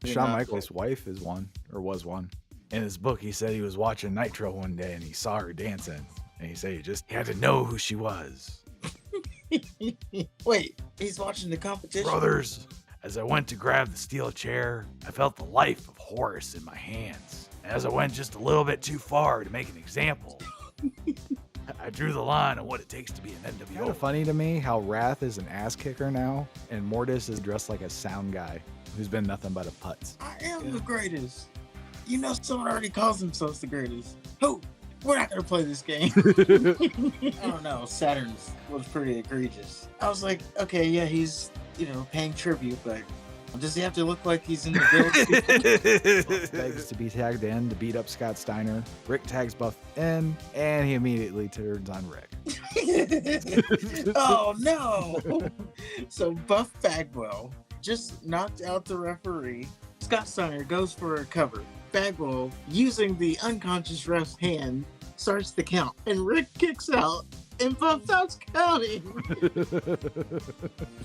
Shawn Michaels' wife is one, or was one. In his book, he said he was watching Nitro one day and he saw her dancing. And he said he had to know who she was. Wait, he's watching the competition? Brothers, as I went to grab the steel chair, I felt the life of Horus in my hands. As I went just a little bit too far to make an example, I drew the line on what it takes to be an NWO. Kind of funny to me how Wrath is an ass kicker now, and Mortis is dressed like a sound guy who's been nothing but a putz. I am the greatest. You know, someone already calls themselves the greatest. Who? We're not gonna play this game. I don't know. Saturn was pretty egregious. I was like, okay, yeah, he's paying tribute, but does he have to look like he's in the build? Begs to be tagged in to beat up Scott Steiner. Rick tags Buff in, and he immediately turns on Rick. Oh no! So Buff Bagwell just knocked out the referee. Scott Steiner goes for a cover. Bagwell, using the unconscious ref's hand, starts the count, and Rick kicks out, and Buff stops counting.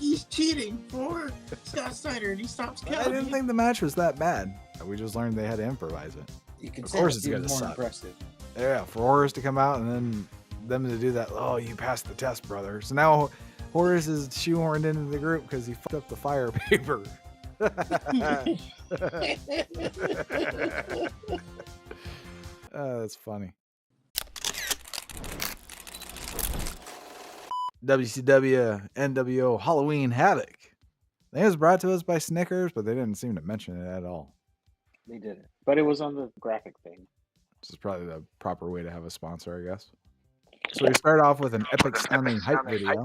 He's cheating for Scott Steiner, and he stops counting. I didn't think the match was that bad. We just learned they had to improvise it. You can of say course it's it's even gonna more suck. impressive. Yeah, for Horus to come out and then them to do that. Oh, you passed the test, brother. So now Horus is shoehorned into the group because he fucked up the fire paper. That's funny. WCW NWO Halloween Havoc. It was brought to us by Snickers, but they didn't seem to mention it at all. They didn't, but it was on the graphic thing. This is probably the proper way to have a sponsor, I guess. So we start off with an epic sounding hype video.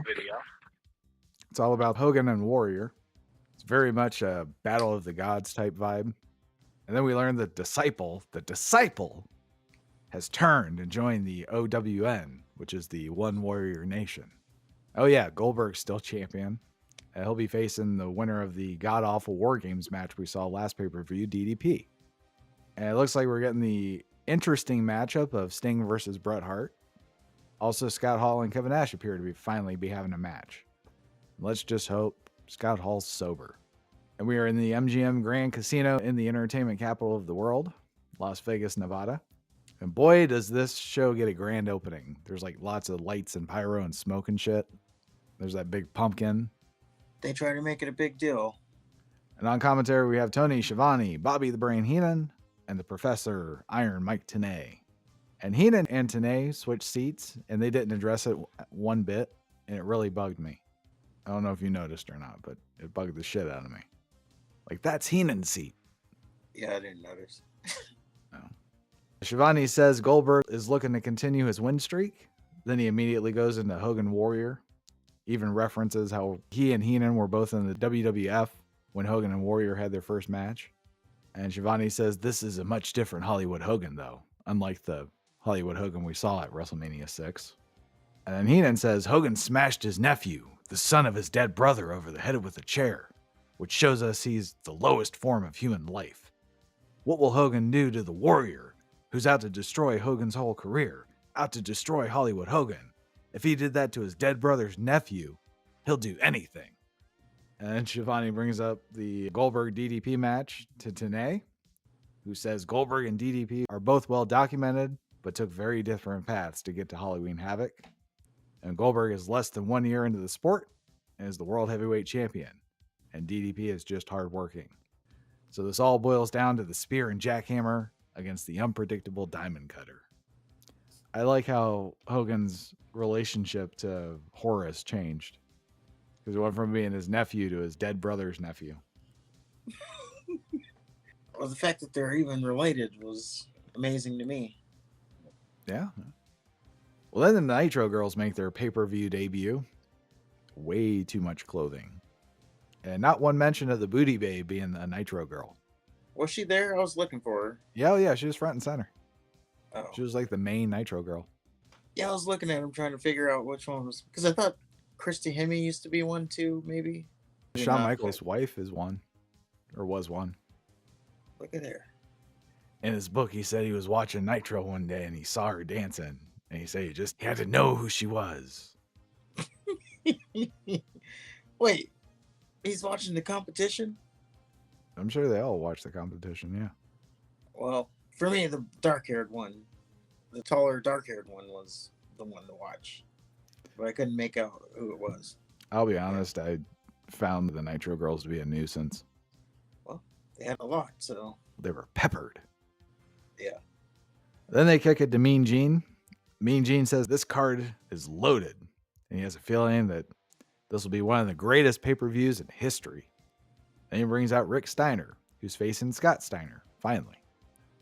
It's all about Hogan and Warrior. It's very much a Battle of the Gods type vibe. And then we learn that the disciple has turned and joined the OWN, which is the One Warrior Nation. Oh yeah, Goldberg's still champion. He'll be facing the winner of the god-awful War Games match we saw last pay-per-view, DDP. And it looks like we're getting the interesting matchup of Sting versus Bret Hart. Also, Scott Hall and Kevin Nash appear to finally be having a match. Let's just hope Scott Hall's sober. And we are in the MGM Grand Casino in the entertainment capital of the world, Las Vegas, Nevada. And boy, does this show get a grand opening. There's like lots of lights and pyro and smoke and shit. There's that big pumpkin. They try to make it a big deal. And on commentary, we have Tony Schiavone, Bobby the Brain Heenan, and the Professor Iron Mike Tenay. And Heenan and Tenay switched seats, and they didn't address it one bit, and it really bugged me. I don't know if you noticed or not, but it bugged the shit out of me. Like, that's Heenan's seat. Yeah, I didn't notice. No. Schiavone says Goldberg is looking to continue his win streak. Then he immediately goes into Hogan Warrior. Even references how he and Heenan were both in the WWF when Hogan and Warrior had their first match. And Schiavone says this is a much different Hollywood Hogan, though, unlike the Hollywood Hogan we saw at WrestleMania 6. And then Heenan says Hogan smashed his nephew, the son of his dead brother, over the head with a chair, which shows us he's the lowest form of human life. What will Hogan do to the Warrior, who's out to destroy Hogan's whole career, out to destroy Hollywood Hogan? If he did that to his dead brother's nephew, he'll do anything. And then Schiavone brings up the Goldberg DDP match to Tenay, who says Goldberg and DDP are both well documented, but took very different paths to get to Halloween Havoc. And Goldberg is less than 1 year into the sport and is the World Heavyweight Champion. And DDP is just hardworking. So this all boils down to the spear and jackhammer against the unpredictable diamond cutter. I like how Hogan's relationship to Horus changed. Because it went from being his nephew to his dead brother's nephew. Well, the fact that they're even related was amazing to me. Yeah. Well, then the Nitro Girls make their pay-per-view debut. Way too much clothing. And not one mention of the Booty Babe being a Nitro Girl. Was she there? I was looking for her. Yeah, oh yeah, she was front and center. Oh. She was like the main Nitro Girl. Yeah, I was looking at them trying to figure out which one was... Because I thought Christy Hemme used to be one too, maybe. Shawn Michaels' wife is one. Or was one. Look at her. In his book, he said he was watching Nitro one day and he saw her dancing. And he said he had to know who she was. Wait, He's watching the competition. I'm sure they all watch the competition, yeah. Well, for me, the dark-haired one, the taller dark-haired one, was the one to watch, but I couldn't make out who it was. I'll be honest, I found the Nitro Girls to be a nuisance. Well, they had a lot, so They were peppered. yeah. Then they kick it to Mean Gene. Mean Gene says this card is loaded, and he has a feeling that this will be one of the greatest pay-per-views in history. Then he brings out Rick Steiner, who's facing Scott Steiner, finally.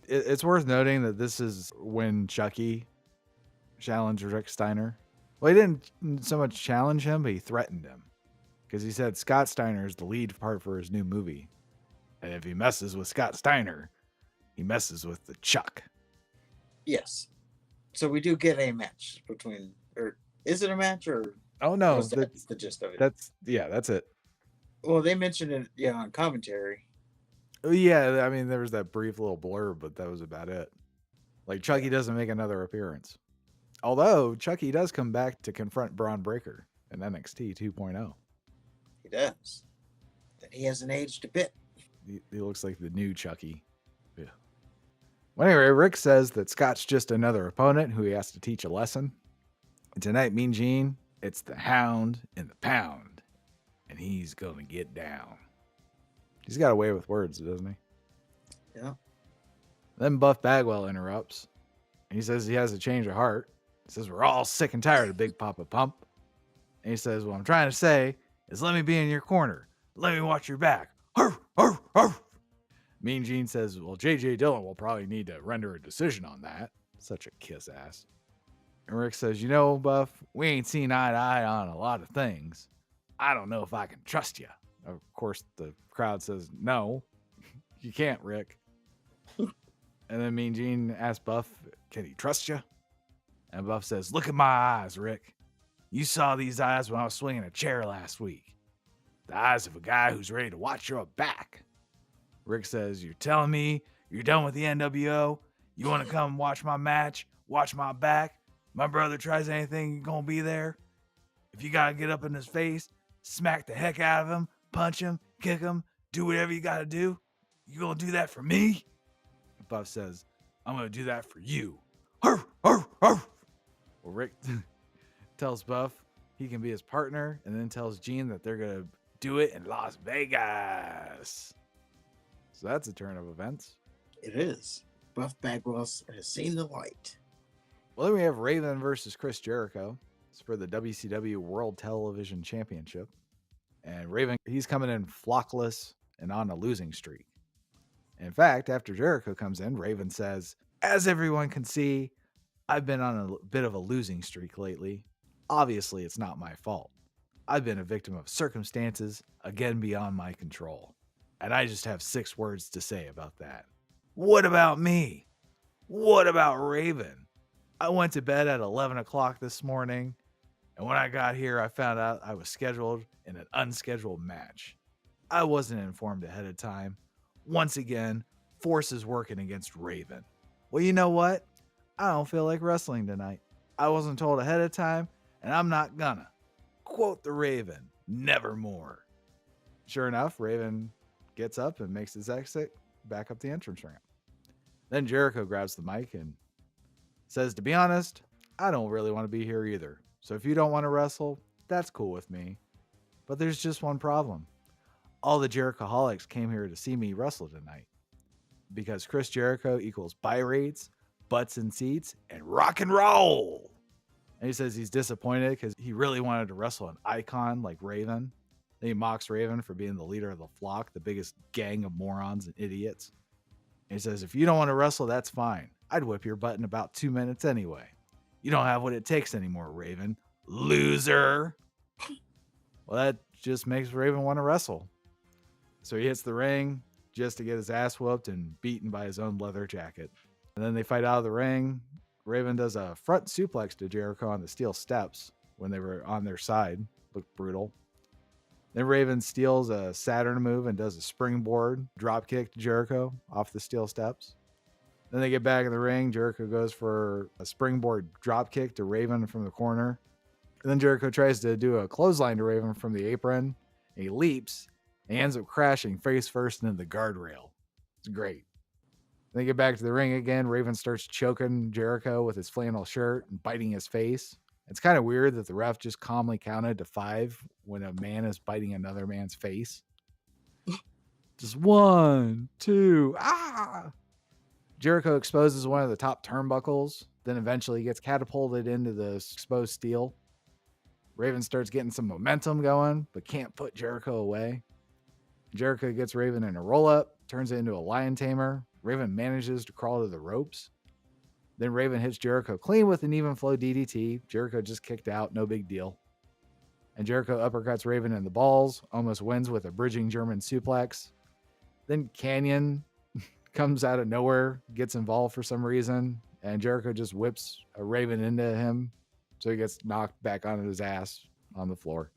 It's worth noting that this is when Chucky challenged Rick Steiner. Well, he didn't so much challenge him, but he threatened him. Because he said Scott Steiner is the lead part for his new movie. And if he messes with Scott Steiner, he messes with the Chuck. Yes. So we do get a match between, or is it a match, or Oh no, that's the gist of it? That's it. Well, they mentioned it, yeah, on commentary. Yeah, I mean, there was that brief little blurb, but that was about it. Like, Chucky doesn't make another appearance. Although, Chucky does come back to confront Braun Breaker in NXT 2.0. He does. And he hasn't aged a bit. He looks like the new Chucky. Yeah. Well, anyway, Rick says that Scott's just another opponent who he has to teach a lesson. And tonight, Mean Gene, it's the Hound and the Pound. And he's going to get down. He's got a way with words, doesn't he? Yeah. Then Buff Bagwell interrupts. And he says he has a change of heart. He says we're all sick and tired of Big Papa Pump. And he says, what I'm trying to say is let me be in your corner. Let me watch your back. Arf, arf, arf. Mean Gene says, well, J.J. Dillon will probably need to render a decision on that. Such a kiss ass. And Rick says, you know, Buff, we ain't seen eye to eye on a lot of things. I don't know if I can trust you. Of course, the crowd says, no, you can't, Rick. And then Mean Gene asks Buff, can he trust you? And Buff says, look at my eyes, Rick. You saw these eyes when I was swinging a chair last week. The eyes of a guy who's ready to watch your back. Rick says, you're telling me you're done with the NWO? You want to come watch my match? Watch my back? My brother tries anything, you're going to be there? If you got to get up in his face, smack the heck out of him, punch him, kick him, do whatever you got to do, you going to do that for me? Buff says, I'm going to do that for you. Arf, arf, arf. Well, Rick tells Buff he can be his partner and then tells Gene that they're going to do it in Las Vegas. So that's a turn of events. It is. Buff Bagwell has seen the light. Well, then we have Raven versus Chris Jericho. It's for the WCW World Television Championship. And Raven, he's coming in flockless and on a losing streak. In fact, after Jericho comes in, Raven says, as everyone can see, I've been on a bit of a losing streak lately. Obviously, it's not my fault. I've been a victim of circumstances, again beyond my control. And I just have 6 words to say about that. What about me? What about Raven? I went to bed at 11 o'clock this morning, and when I got here, I found out I was scheduled in an unscheduled match. I wasn't informed ahead of time. Once again, force is working against Raven. Well, you know what? I don't feel like wrestling tonight. I wasn't told ahead of time, and I'm not gonna. Quote the Raven, nevermore. Sure enough, Raven gets up and makes his exit back up the entrance ramp. Then Jericho grabs the mic and says, to be honest, I don't really want to be here either. So if you don't want to wrestle, that's cool with me. But there's just one problem. All the Jerichoholics came here to see me wrestle tonight. Because Chris Jericho equals buy rates, butts and seats, and rock and roll. And he says he's disappointed because he really wanted to wrestle an icon like Raven. Then he mocks Raven for being the leader of the flock, the biggest gang of morons and idiots. And he says, if you don't want to wrestle, that's fine. I'd whip your butt in about 2 minutes anyway. You don't have what it takes anymore, Raven. Loser. Well, that just makes Raven want to wrestle. So he hits the ring just to get his ass whooped and beaten by his own leather jacket. And then they fight out of the ring. Raven does a front suplex to Jericho on the steel steps when they were on their side. Looked brutal. Then Raven steals a Saturn move and does a springboard drop kick to Jericho off the steel steps. Then they get back in the ring. Jericho goes for a springboard drop kick to Raven from the corner. And then Jericho tries to do a clothesline to Raven from the apron. He leaps. And he ends up crashing face first into the guardrail. It's great. They get back to the ring again. Raven starts choking Jericho with his flannel shirt and biting his face. It's kind of weird that the ref just calmly counted to 5 when a man is biting another man's face. Just 1, 2, ah! Jericho exposes one of the top turnbuckles, then eventually gets catapulted into the exposed steel. Raven starts getting some momentum going, but can't put Jericho away. Jericho gets Raven in a roll-up, turns it into a lion tamer. Raven manages to crawl to the ropes. Then Raven hits Jericho clean with an even flow DDT. Jericho just kicked out, no big deal. And Jericho uppercuts Raven in the balls, almost wins with a bridging German suplex. Then Canyon comes out of nowhere, gets involved for some reason, and Jericho just whips a Raven into him, so he gets knocked back onto his ass on the floor.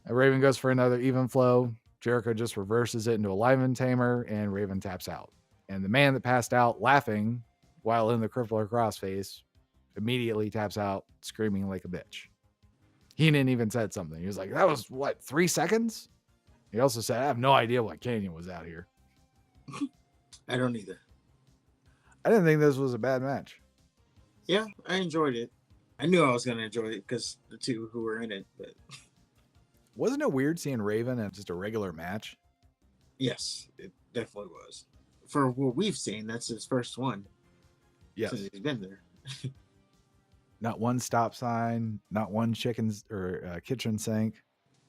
And Raven goes for another even flow. Jericho just reverses it into a lion tamer, and Raven taps out. And the man that passed out laughing while in the crippler crossface immediately taps out, screaming like a bitch. Heenan even said something. He was like, that was, 3 seconds? He also said, I have no idea why Canyon was out here. I don't either. I didn't think this was a bad match. Yeah, I enjoyed it. I knew I was going to enjoy it because the two who were in it, but... Wasn't it weird seeing Raven in just a regular match? Yes, it definitely was. For what we've seen, that's his first one. Yes. Since he's been there. Not one stop sign, not one kitchen sink.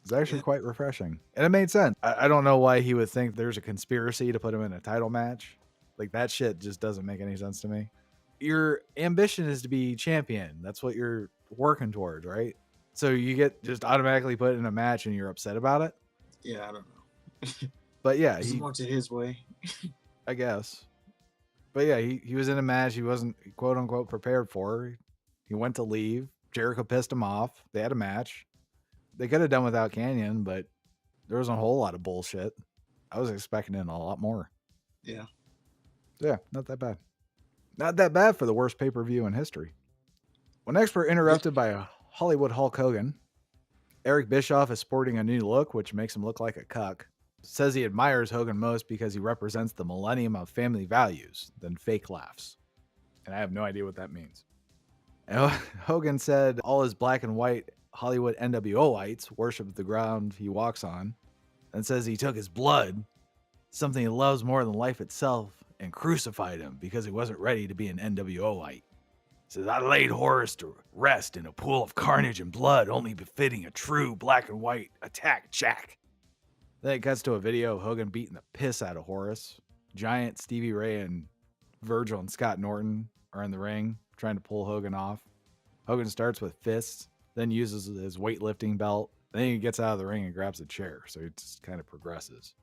It's actually quite refreshing. And it made sense. I don't know why he would think there's a conspiracy to put him in a title match. Like, that shit just doesn't make any sense to me. Your ambition is to be champion. That's what you're working towards, right? So you get just automatically put in a match and you're upset about it? Yeah, I don't know. But yeah, he wants it his way. I guess. But yeah, he was in a match he wasn't quote unquote prepared for. He went to leave. Jericho pissed him off. They had a match. They could have done without Canyon, but there was a whole lot of bullshit. I was expecting a lot more. Yeah. Yeah, not that bad. Not that bad for the worst pay-per-view in history. Well, next we're interrupted by a Hollywood Hulk Hogan. Eric Bischoff is sporting a new look, which makes him look like a cuck. Says he admires Hogan most because he represents the millennium of family values, then fake laughs. And I have no idea what that means. And Hogan said all his black and white Hollywood NWOites worship the ground he walks on, and says he took his blood, something he loves more than life itself, and crucified him because he wasn't ready to be an NWOite. Says, I laid Horus to rest in a pool of carnage and blood only befitting a true black and white attack jack. Then it cuts to a video of Hogan beating the piss out of Horus. Giant Stevie Ray and Virgil and Scott Norton are in the ring trying to pull Hogan off. Hogan starts with fists, then uses his weightlifting belt. Then he gets out of the ring and grabs a chair, so he just kind of progresses.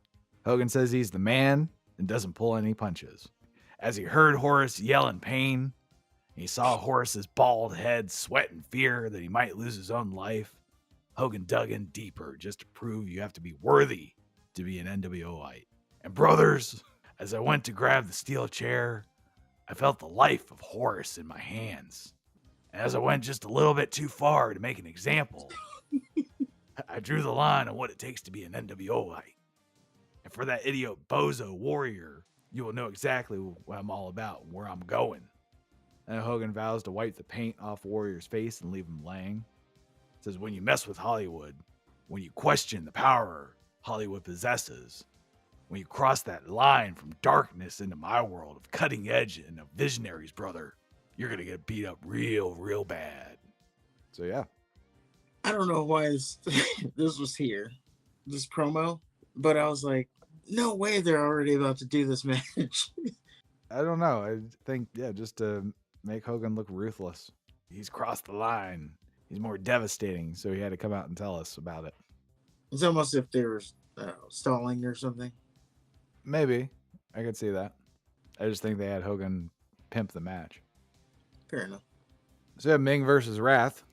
Hogan says he's the man and doesn't pull any punches. As he heard Horus yell in pain, he saw Horus's bald head sweat in fear that he might lose his own life. Hogan dug in deeper just to prove you have to be worthy to be an NWOite. And brothers, as I went to grab the steel chair, I felt the life of Horus in my hands. And as I went just a little bit too far to make an example, I drew the line on what it takes to be an NWOite. And for that idiot bozo warrior, you will know exactly what I'm all about and where I'm going. And Hogan vows to wipe the paint off Warrior's face and leave him laying. Says, when you mess with Hollywood, when you question the power Hollywood possesses, when you cross that line from darkness into my world of cutting edge and of visionaries, brother, you're going to get beat up real bad. So, yeah. I don't know why this was here, this promo, but I was like, no way they're already about to do this match. I don't know. I think, just to make Hogan look ruthless. He's crossed the line. He's more devastating, so he had to come out and tell us about it. It's almost if they were stalling or something. Maybe. I could see that. I just think they had Hogan pimp the match. Fair enough. So, yeah, Ming versus Wrath.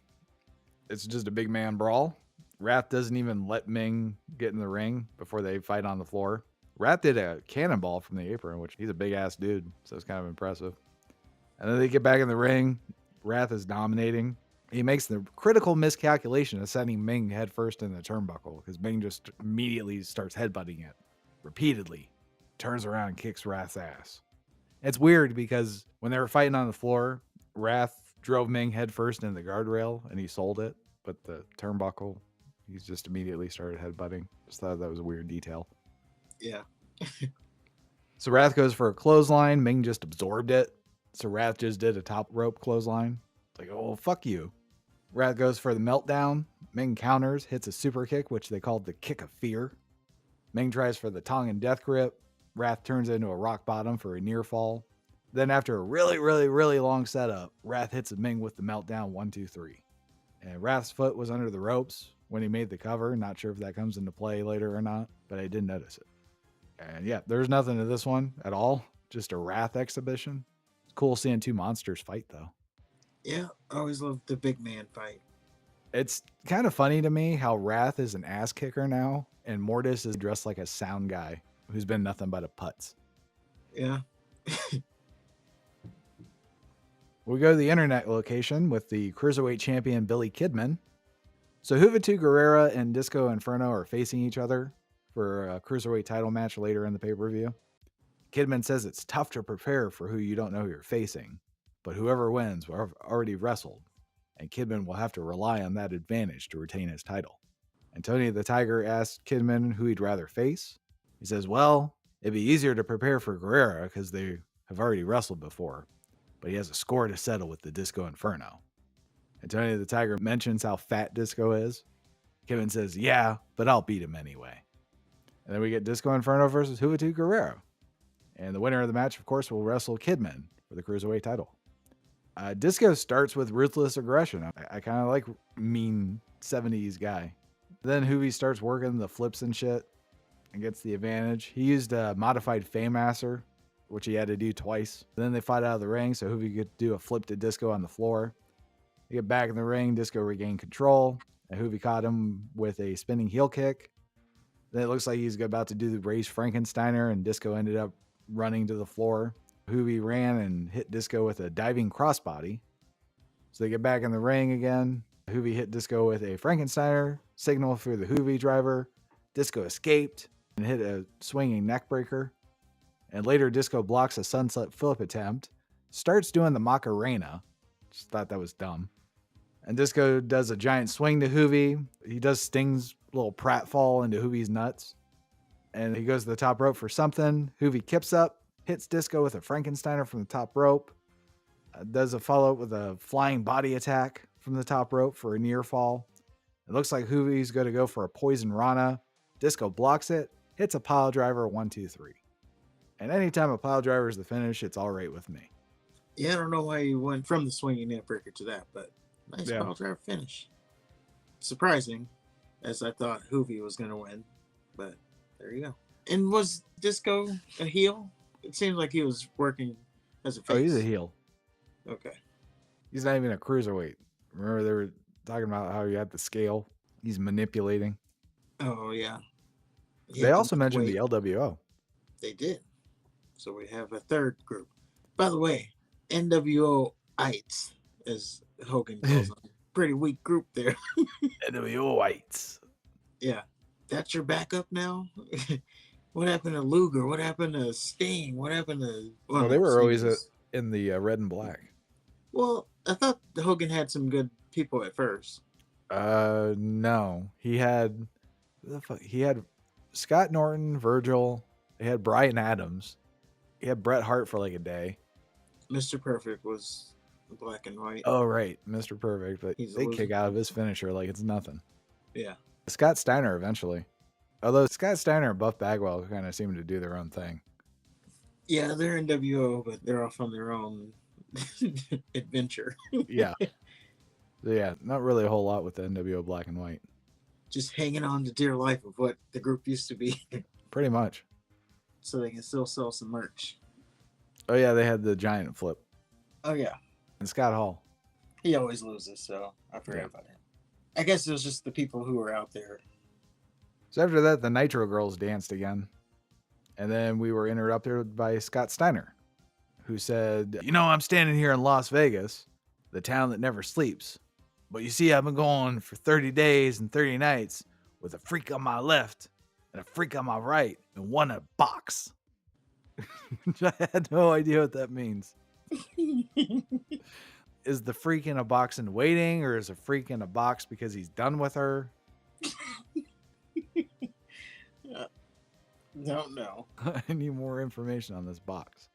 It's just a big man brawl. Wrath doesn't even let Ming get in the ring before they fight on the floor. Wrath did a cannonball from the apron, which he's a big-ass dude, so it's kind of impressive. And then they get back in the ring. Wrath is dominating. He makes the critical miscalculation of sending Ming headfirst in the turnbuckle because Ming just immediately starts headbutting it repeatedly, turns around and kicks Wrath's ass. It's weird because when they were fighting on the floor, Wrath drove Ming headfirst into the guardrail and he sold it, but the turnbuckle, he's just immediately started headbutting. Just thought that was a weird detail. Yeah. So Wrath goes for a clothesline. Ming just absorbed it. So Wrath just did a top rope clothesline. It's like, oh, fuck you. Wrath goes for the meltdown. Ming counters, hits a super kick, which they called the kick of fear. Ming tries for the Tongan death grip. Wrath turns into a rock bottom for a near fall. Then after a really, really, really long setup, Wrath hits Ming with the meltdown 1, 2, 3. And Wrath's foot was under the ropes when he made the cover. Not sure if that comes into play later or not, but I did notice it. And yeah, there's nothing to this one at all. Just a Wrath exhibition. It's cool seeing two monsters fight, though. Yeah, I always loved the big man fight. It's kind of funny to me how Wrath is an ass kicker now, and Mortis is dressed like a sound guy who's been nothing but a putz. Yeah. We go to the internet location with the Cruiserweight champion Billy Kidman. So Juventud Guerrera and Disco Inferno are facing each other for a Cruiserweight title match later in the pay-per-view. Kidman says it's tough to prepare for who you don't know you're facing, but whoever wins will have already wrestled, and Kidman will have to rely on that advantage to retain his title. And Tony the Tiger asked Kidman who he'd rather face. He says, well, it'd be easier to prepare for Guerrera because they have already wrestled before, but he has a score to settle with the Disco Inferno. And Tony the Tiger mentions how fat Disco is. Kidman says, yeah, but I'll beat him anyway. And then we get Disco Inferno versus Juventud Guerrera. And the winner of the match, of course, will wrestle Kidman for the Cruiserweight title. Disco starts with ruthless aggression. I kind of like mean 70s guy. Then Juvi starts working the flips and shit and gets the advantage. He used a modified Faymaster, which he had to do twice. Then they fight out of the ring, so Juvi could do a flip to Disco on the floor. They get back in the ring, Disco regained control, and Juvi caught him with a spinning heel kick. Then it looks like he's about to do the raised Frankensteiner, and Disco ended up running to the floor. Juvi ran and hit Disco with a diving crossbody. So they get back in the ring again. Juvi hit Disco with a Frankensteiner, signal for the Juvi driver. Disco escaped and hit a swinging neckbreaker. And later Disco blocks a sunset flip attempt, starts doing the Macarena. Just thought that was dumb. And Disco does a giant swing to Juvi. He does Sting's little pratfall into Juvi's nuts. And he goes to the top rope for something. Juvi kips up, hits Disco with a Frankensteiner from the top rope. Does a follow-up with a flying body attack from the top rope for a near fall. It looks like Juvi's going to go for a poison Rana. Disco blocks it, hits a pile driver 1, 2, 3. And anytime a pile driver is the finish, it's all right with me. Yeah, I don't know why you went from the swinging neckbreaker to that, but nice pile driver finish. Surprising, as I thought Juvi was going to win, but there you go. And was Disco a heel? It seems like he was working as a face. Oh, he's a heel. Okay. He's not even a cruiserweight. Remember they were talking about how he had the scale? He's manipulating. Oh, yeah. They also mentioned the LWO. They did. So we have a third group. By the way, NWO-ites, as Hogan calls them. Pretty weak group there. NWO-ites. Yeah. That's your backup now? What happened to Luger? What happened to Sting? What happened to... Well, they were always in the red and black. Well, I thought Hogan had some good people at first. No. He had Scott Norton, Virgil. He had Bryan Adams. He had Bret Hart for like a day. Mr. Perfect was black and white. Oh, right. Mr. Perfect. But they kick out of his finisher like it's nothing. Yeah. Scott Steiner eventually. Although Scott Steiner and Buff Bagwell kind of seem to do their own thing. Yeah, they're NWO, but they're off on their own adventure. Yeah. Yeah, not really a whole lot with the NWO black and white. Just hanging on to dear life of what the group used to be. Pretty much. So they can still sell some merch. Oh, yeah, they had the giant flip. Oh, yeah. And Scott Hall. He always loses, so I forgot about him. I guess it was just the people who were out there. So after that, the Nitro Girls danced again. And then we were interrupted by Scott Steiner, who said, I'm standing here in Las Vegas, the town that never sleeps, But you see, I've been going for 30 days and 30 nights with a freak on my left and a freak on my right and one in a box. I had no idea what that means. Is the freak in a box in waiting, or is a freak in a box because he's done with her? Don't know. I need more information on this box.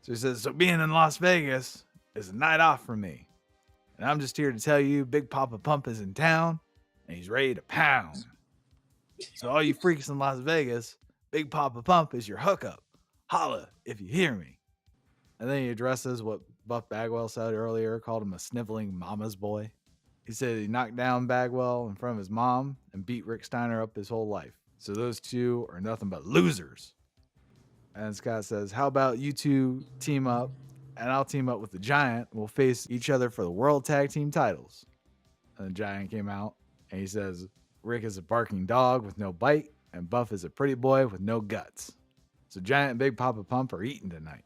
So he says, so being in Las Vegas is a night off for me. And I'm just here to tell you Big Papa Pump is in town and he's ready to pound. So all you freaks in Las Vegas, Big Papa Pump is your hookup. Holla if you hear me. And then he addresses what Buff Bagwell said earlier, called him a sniveling mama's boy. He said he knocked down Bagwell in front of his mom and beat Rick Steiner up his whole life. So those two are nothing but losers. And Scott says, how about you two team up and I'll team up with the Giant. We'll face each other for the World Tag Team titles. And the Giant came out and he says, Rick is a barking dog with no bite and Buff is a pretty boy with no guts. So Giant and Big Papa Pump are eating tonight.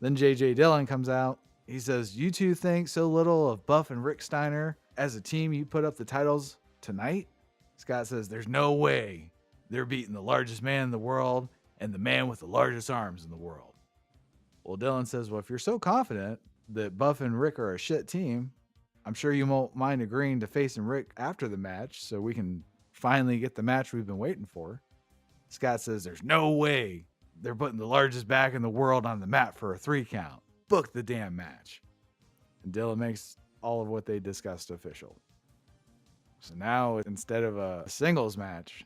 Then J.J. Dillon comes out. He says, you two think so little of Buff and Rick Steiner as a team you put up the titles tonight? Scott says, there's no way they're beating the largest man in the world and the man with the largest arms in the world. Well, Dillon says, well, if you're so confident that Buff and Rick are a shit team, I'm sure you won't mind agreeing to facing Rick after the match so we can finally get the match we've been waiting for. Scott says, there's no way they're putting the largest back in the world on the mat for a 3 count. Book the damn match. And Dillon makes all of what they discussed official. So now, instead of a singles match,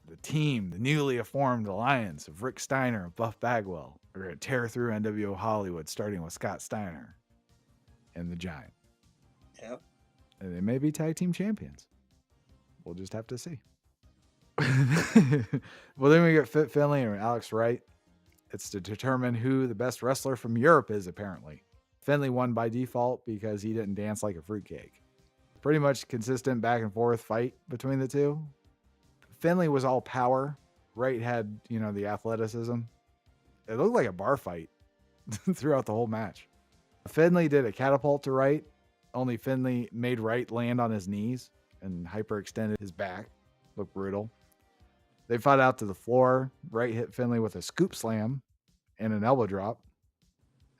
the team, the newly formed alliance of Rick Steiner and Buff Bagwell, are going to tear through NWO Hollywood, starting with Scott Steiner and the Giant. Yep. And they may be tag team champions. We'll just have to see. Well, then we get Fit Finlay and Alex Wright. It's to determine who the best wrestler from Europe is, apparently. Finlay won by default because he didn't dance like a fruitcake. Pretty much consistent back and forth fight between the two. Finlay was all power. Wright had, the athleticism. It looked like a bar fight throughout the whole match. Finlay did a catapult to Wright, only Finlay made Wright land on his knees and hyperextended his back. Looked brutal. They fought out to the floor. Wright hit Finlay with a scoop slam and an elbow drop.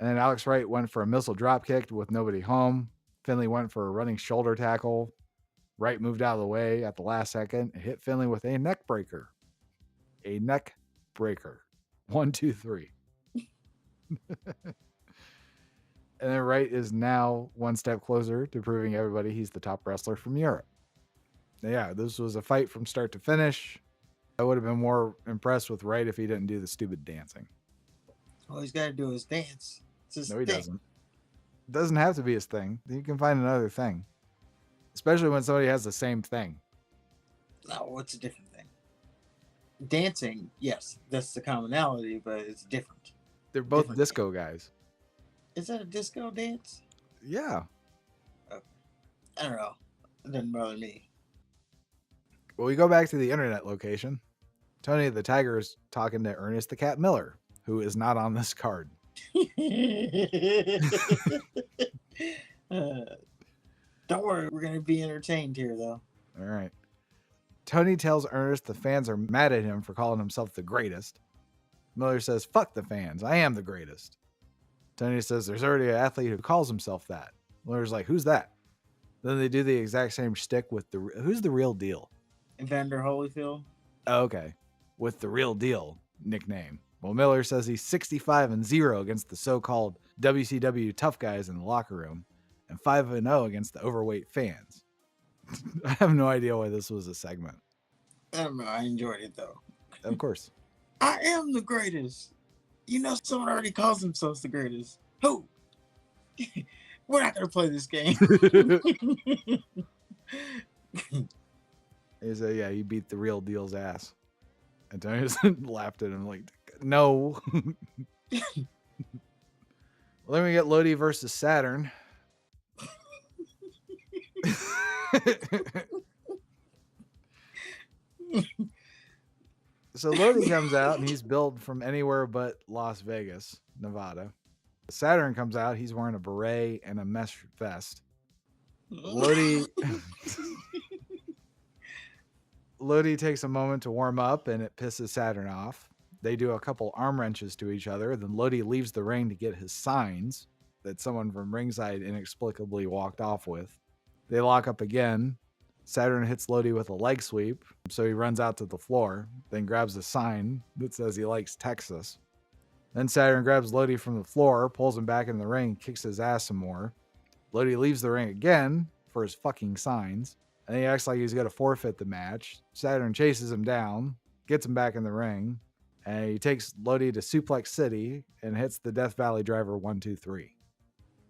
And then Alex Wright went for a missile drop kick with nobody home. Finlay went for a running shoulder tackle. Wright moved out of the way at the last second and hit Finlay with a neck breaker. A neck breaker. 1, 2, 3. And then Wright is now one step closer to proving everybody he's the top wrestler from Europe. Yeah, this was a fight from start to finish. I would have been more impressed with Wright if he didn't do the stupid dancing. All he's got to do is dance. It's his No, he thing. doesn't. It doesn't have to be his thing. You can find another thing. Especially when somebody has the same thing. No, what's a different thing? Dancing, yes, that's the commonality, but it's different. They're both Different disco guys. Is that a disco dance? Yeah. I don't know. It doesn't bother me. Well, we go back to the internet location. Tony the Tiger is talking to Ernest the Cat Miller, who is not on this card. Don't worry, we're going to be entertained here, though. All right. Tony tells Ernest the fans are mad at him for calling himself the greatest. Miller says, fuck the fans. I am the greatest. Tony says, there's already an athlete who calls himself that. Miller's like, who's that? Then they do the exact same shtick with who's the real deal? Evander Holyfield? Oh, okay. With the real deal nickname. Well, Miller says he's 65-0 against the so-called WCW tough guys in the locker room and 5-0 against the overweight fans. I have no idea why this was a segment. I don't know. I enjoyed it, though. Of course. I am the greatest. Someone already calls themselves the greatest. Who? We're not going to play this game. He said, yeah, he beat the real deal's ass. And Tony just laughed at him like, no. Well, then we get Loie versus Saturn. So Loie comes out and he's billed from anywhere but Las Vegas, Nevada. Saturn comes out. He's wearing a beret and a mesh vest. Lodi Lodi takes a moment to warm up, and it pisses Saturn off. They do a couple arm wrenches to each other. Then Lodi leaves the ring to get his signs that someone from ringside inexplicably walked off with. They lock up again. Saturn hits Lodi with a leg sweep, so he runs out to the floor, then grabs a sign that says he likes Texas. Then Saturn grabs Lodi from the floor, pulls him back in the ring, kicks his ass some more. Lodi leaves the ring again for his fucking signs, and he acts like he's going to forfeit the match. Saturn chases him down, gets him back in the ring, and he takes Lodi to Suplex City and hits the Death Valley Driver 1-2-3.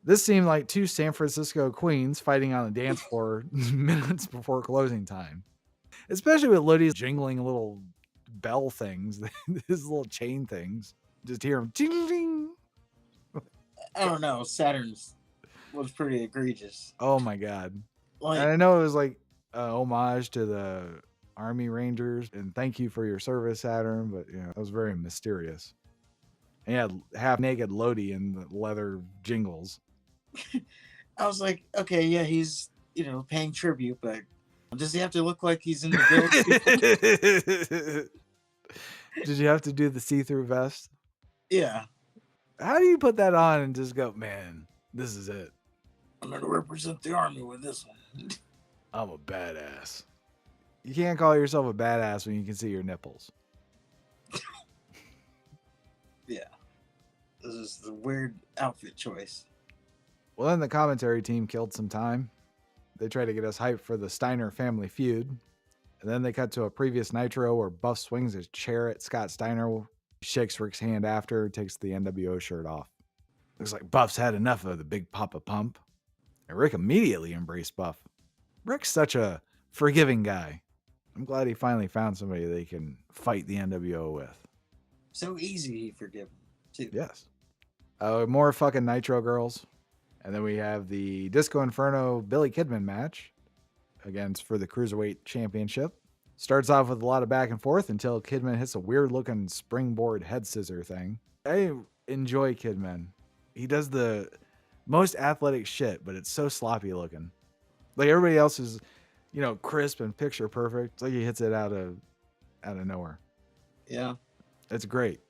This seemed like two San Francisco queens fighting on the dance floor minutes before closing time. Especially with Lodi's jingling little bell things, his little chain things. Just hear him ding ding. I don't know. Saturn's was pretty egregious. Oh my god. Like, And I know it was like a homage to the Army Rangers and thank you for your service, Saturn, but you know, it was very mysterious. And he had half naked Lodi in the leather jingles. I was like, okay, yeah, he's, paying tribute, but does he have to look like he's in the village? Did you have to do the see-through vest? Yeah. How do you put that on and just go, man, this is it? I'm going to represent the Army with this one. I'm a badass. You can't call yourself a badass when you can see your nipples. Yeah. This is the weird outfit choice. Well, then the commentary team killed some time. They tried to get us hyped for the Steiner family feud. And then they cut to a previous Nitro where Buff swings his chair at Scott Steiner, shakes Rick's hand after, takes the NWO shirt off. Looks like Buff's had enough of the Big Papa Pump. And Rick immediately embraced Buff. Rick's such a forgiving guy. I'm glad he finally found somebody they can fight the NWO with. So easy to forgive him, too. Yes. More fucking Nitro girls. And then we have the Disco Inferno Billy Kidman match against for the Cruiserweight Championship. Starts off with a lot of back and forth until Kidman hits a weird looking springboard head scissor thing. I enjoy Kidman. He does the most athletic shit, but it's so sloppy looking. Like everybody else is, crisp and picture perfect. It's like he hits it out of nowhere. Yeah. It's great.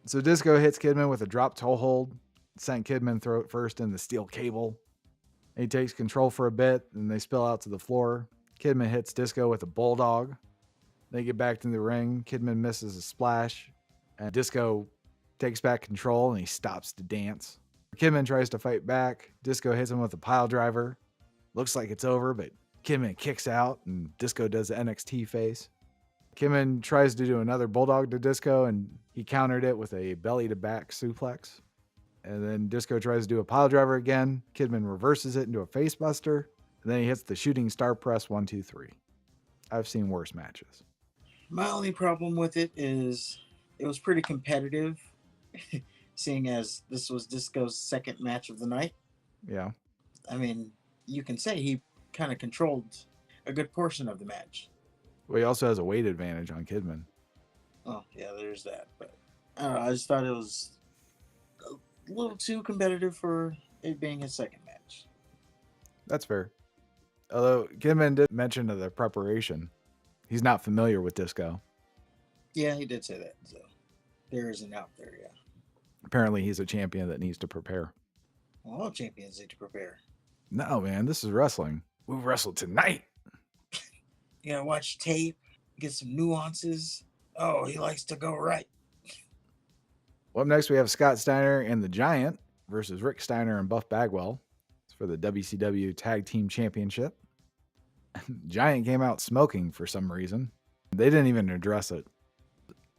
So Disco hits Kidman with a drop toe hold. Sent Kidman throat first in the steel cable. He takes control for a bit, and they spill out to the floor. Kidman hits Disco with a bulldog. They get back to the ring. Kidman misses a splash, and Disco takes back control, and he stops to dance. Kidman tries to fight back. Disco hits him with a pile driver. Looks like it's over, but Kidman kicks out, and Disco does the NXT face. Kidman tries to do another bulldog to Disco, and he countered it with a belly-to-back suplex. And then Disco tries to do a pile driver again. Kidman reverses it into a face buster. And then he hits the shooting star press 1-2-3. I've seen worse matches. My only problem with it is it was pretty competitive, seeing as this was Disco's second match of the night. Yeah. I mean, you can say he kind of controlled a good portion of the match. Well, he also has a weight advantage on Kidman. Oh, yeah, there's that. But I don't know. I just thought it was a little too competitive for it being his second match. That's fair. Although Kidman did mention the preparation. He's not familiar with Disco. Yeah, he did say that. So there is an out there, yeah. Apparently he's a champion that needs to prepare. Well, all champions need to prepare. No, man, this is wrestling. We'll wrestle tonight. You gotta watch tape, get some nuances. Oh, he likes to go right. Well, up next we have Scott Steiner and the Giant versus Rick Steiner and Buff Bagwell. It's for the WCW Tag Team Championship. Giant came out smoking for some reason. They didn't even address it.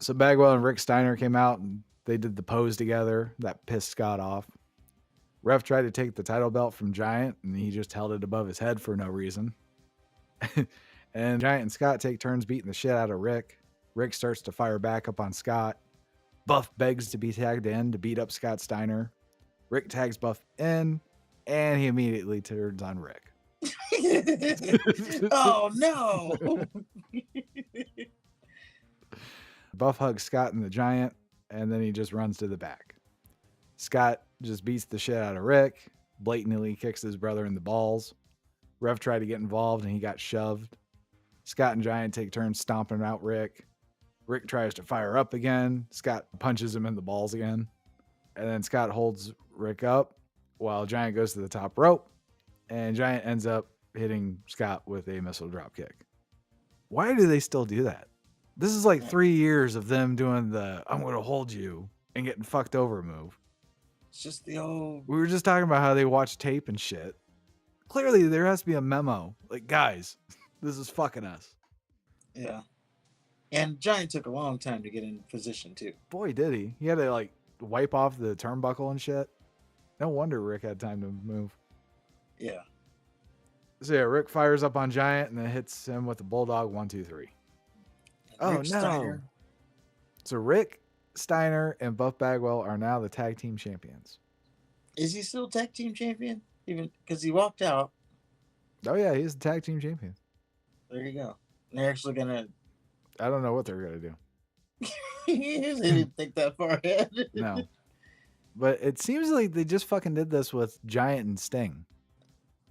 So Bagwell and Rick Steiner came out and they did the pose together. That pissed Scott off. Ref tried to take the title belt from Giant and he just held it above his head for no reason. And Giant and Scott take turns beating the shit out of Rick. Rick starts to fire back up on Scott. Buff begs to be tagged in to beat up Scott Steiner. Rick tags Buff in, and he immediately turns on Rick. Oh, no. Buff hugs Scott and the Giant, and then he just runs to the back. Scott just beats the shit out of Rick, blatantly kicks his brother in the balls. Ref tried to get involved and he got shoved. Scott and Giant take turns stomping out Rick. Rick tries to fire up again. Scott punches him in the balls again. And then Scott holds Rick up while Giant goes to the top rope. And Giant ends up hitting Scott with a missile drop kick. Why do they still do that? This is like 3 years of them doing the I'm going to hold you and getting fucked over move. It's just the old... We were just talking about how they watch tape and shit. Clearly, there has to be a memo. Like, guys, this is fucking us. Yeah. And Giant took a long time to get in position, too. Boy, did he. He had to, like, wipe off the turnbuckle and shit. No wonder Rick had time to move. Yeah. So, yeah, Rick fires up on Giant and then hits him with the Bulldog 1, 2, 3. Oh, Rick no. Steiner. So, Rick, Steiner, and Buff Bagwell are now the tag team champions. Is he still tag team champion? Even because he walked out. Oh, yeah, he's the tag team champion. There you go. They're actually going to... I don't know what they're going to do. They didn't think that far ahead. No. But it seems like they just fucking did this with Giant and Sting.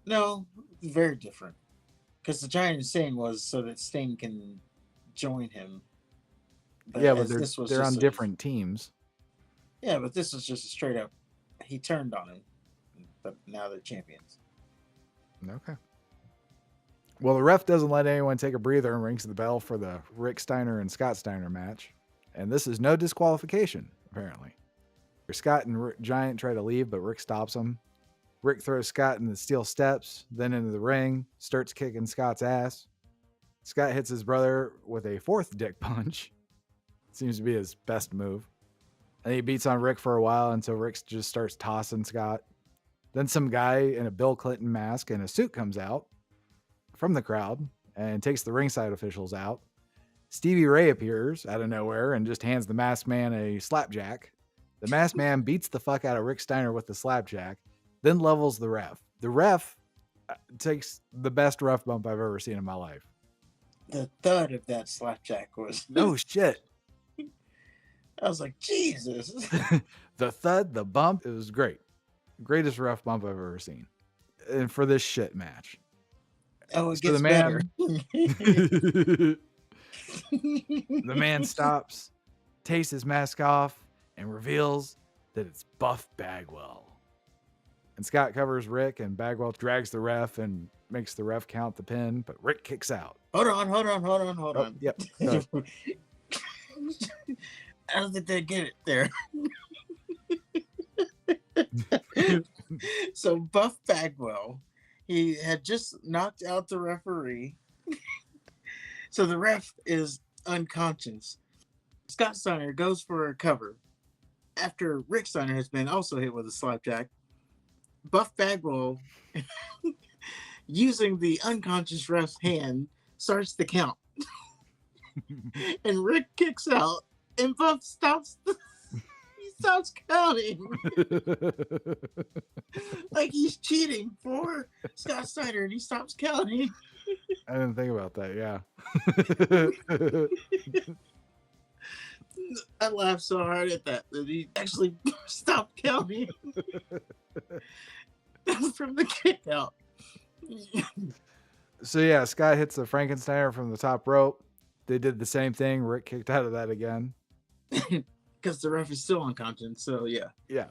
No, it's very different. Because the Giant Sting was so that Sting can join him. But they're on different teams. Yeah, but this was just a straight up, he turned on him. But now they're champions. Okay. Well, the ref doesn't let anyone take a breather and rings the bell for the Rick Steiner and Scott Steiner match. And this is no disqualification, apparently. Scott and Giant try to leave, but Rick stops them. Rick throws Scott in the steel steps, then into the ring, starts kicking Scott's ass. Scott hits his brother with a fourth dick punch. Seems to be his best move. And he beats on Rick for a while until Rick just starts tossing Scott. Then some guy in a Bill Clinton mask and a suit comes out from the crowd and takes the ringside officials out. Stevie Ray appears out of nowhere and just hands the masked man a slapjack. The masked man beats the fuck out of Rick Steiner with the slapjack, then levels the ref. The ref takes the best ref bump I've ever seen in my life. The thud of that slapjack was... No shit. I was like, Jesus. The thud, the bump, it was great. Greatest ref bump I've ever seen. And for this shit match. Oh, it gets better. The man stops, takes his mask off, and reveals that it's Buff Bagwell. And Scott covers Rick, and Bagwell drags the ref and makes the ref count the pin, but Rick kicks out. Hold on. Yep. I don't think they get it there. So Buff Bagwell, he had just knocked out the referee. So the ref is unconscious. Scott Steiner goes for a cover. After Rick Steiner has been also hit with a slapjack, Buff Bagwell, using the unconscious ref's hand, starts the count. And Rick kicks out, and Buff stops. He stops counting. Like he's cheating for Scott Steiner, and he stops counting. I didn't think about that, yeah. I laughed so hard at that he actually stopped counting from the kick out. So yeah, Scott hits the Frankensteiner from the top rope. They did the same thing. Rick kicked out of that again. Because the ref is still unconscious, so yeah. Yeah.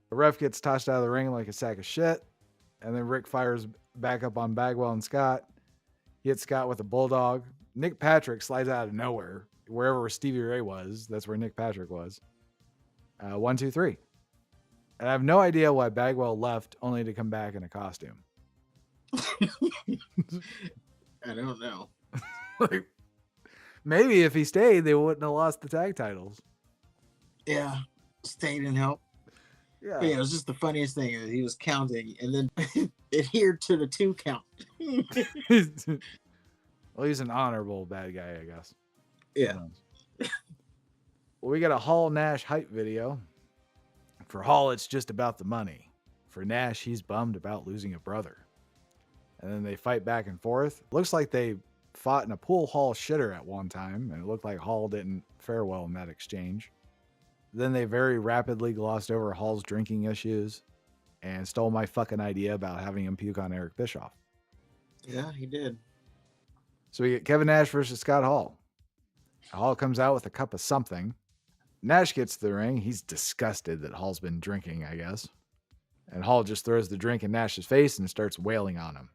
The ref gets tossed out of the ring like a sack of shit. And then Rick fires back up on Bagwell and Scott. He hits Scott with a bulldog. Nick Patrick slides out of nowhere. Wherever Stevie Ray was, that's where Nick Patrick was. 1, 2, 3. And I have no idea why Bagwell left only to come back in a costume. I don't know. Like, maybe if he stayed, they wouldn't have lost the tag titles. Yeah, stayed and helped. Yeah. But yeah, it was just the funniest thing. He was counting and then adhered to the 2 count. Well, he's an honorable bad guy, I guess. Yeah. Well, we got a Hall Nash hype video. For Hall, it's just about the money. For Nash, he's bummed about losing a brother. And then they fight back and forth. Looks like they fought in a pool hall shitter at one time, and it looked like Hall didn't fare well in that exchange. Then they very rapidly glossed over Hall's drinking issues and stole my fucking idea about having him puke on Eric Bischoff. Yeah, he did. So we get Kevin Nash versus Scott Hall. Hall comes out with a cup of something. Nash gets to the ring. He's disgusted that Hall's been drinking, I guess. And Hall just throws the drink in Nash's face and starts wailing on him.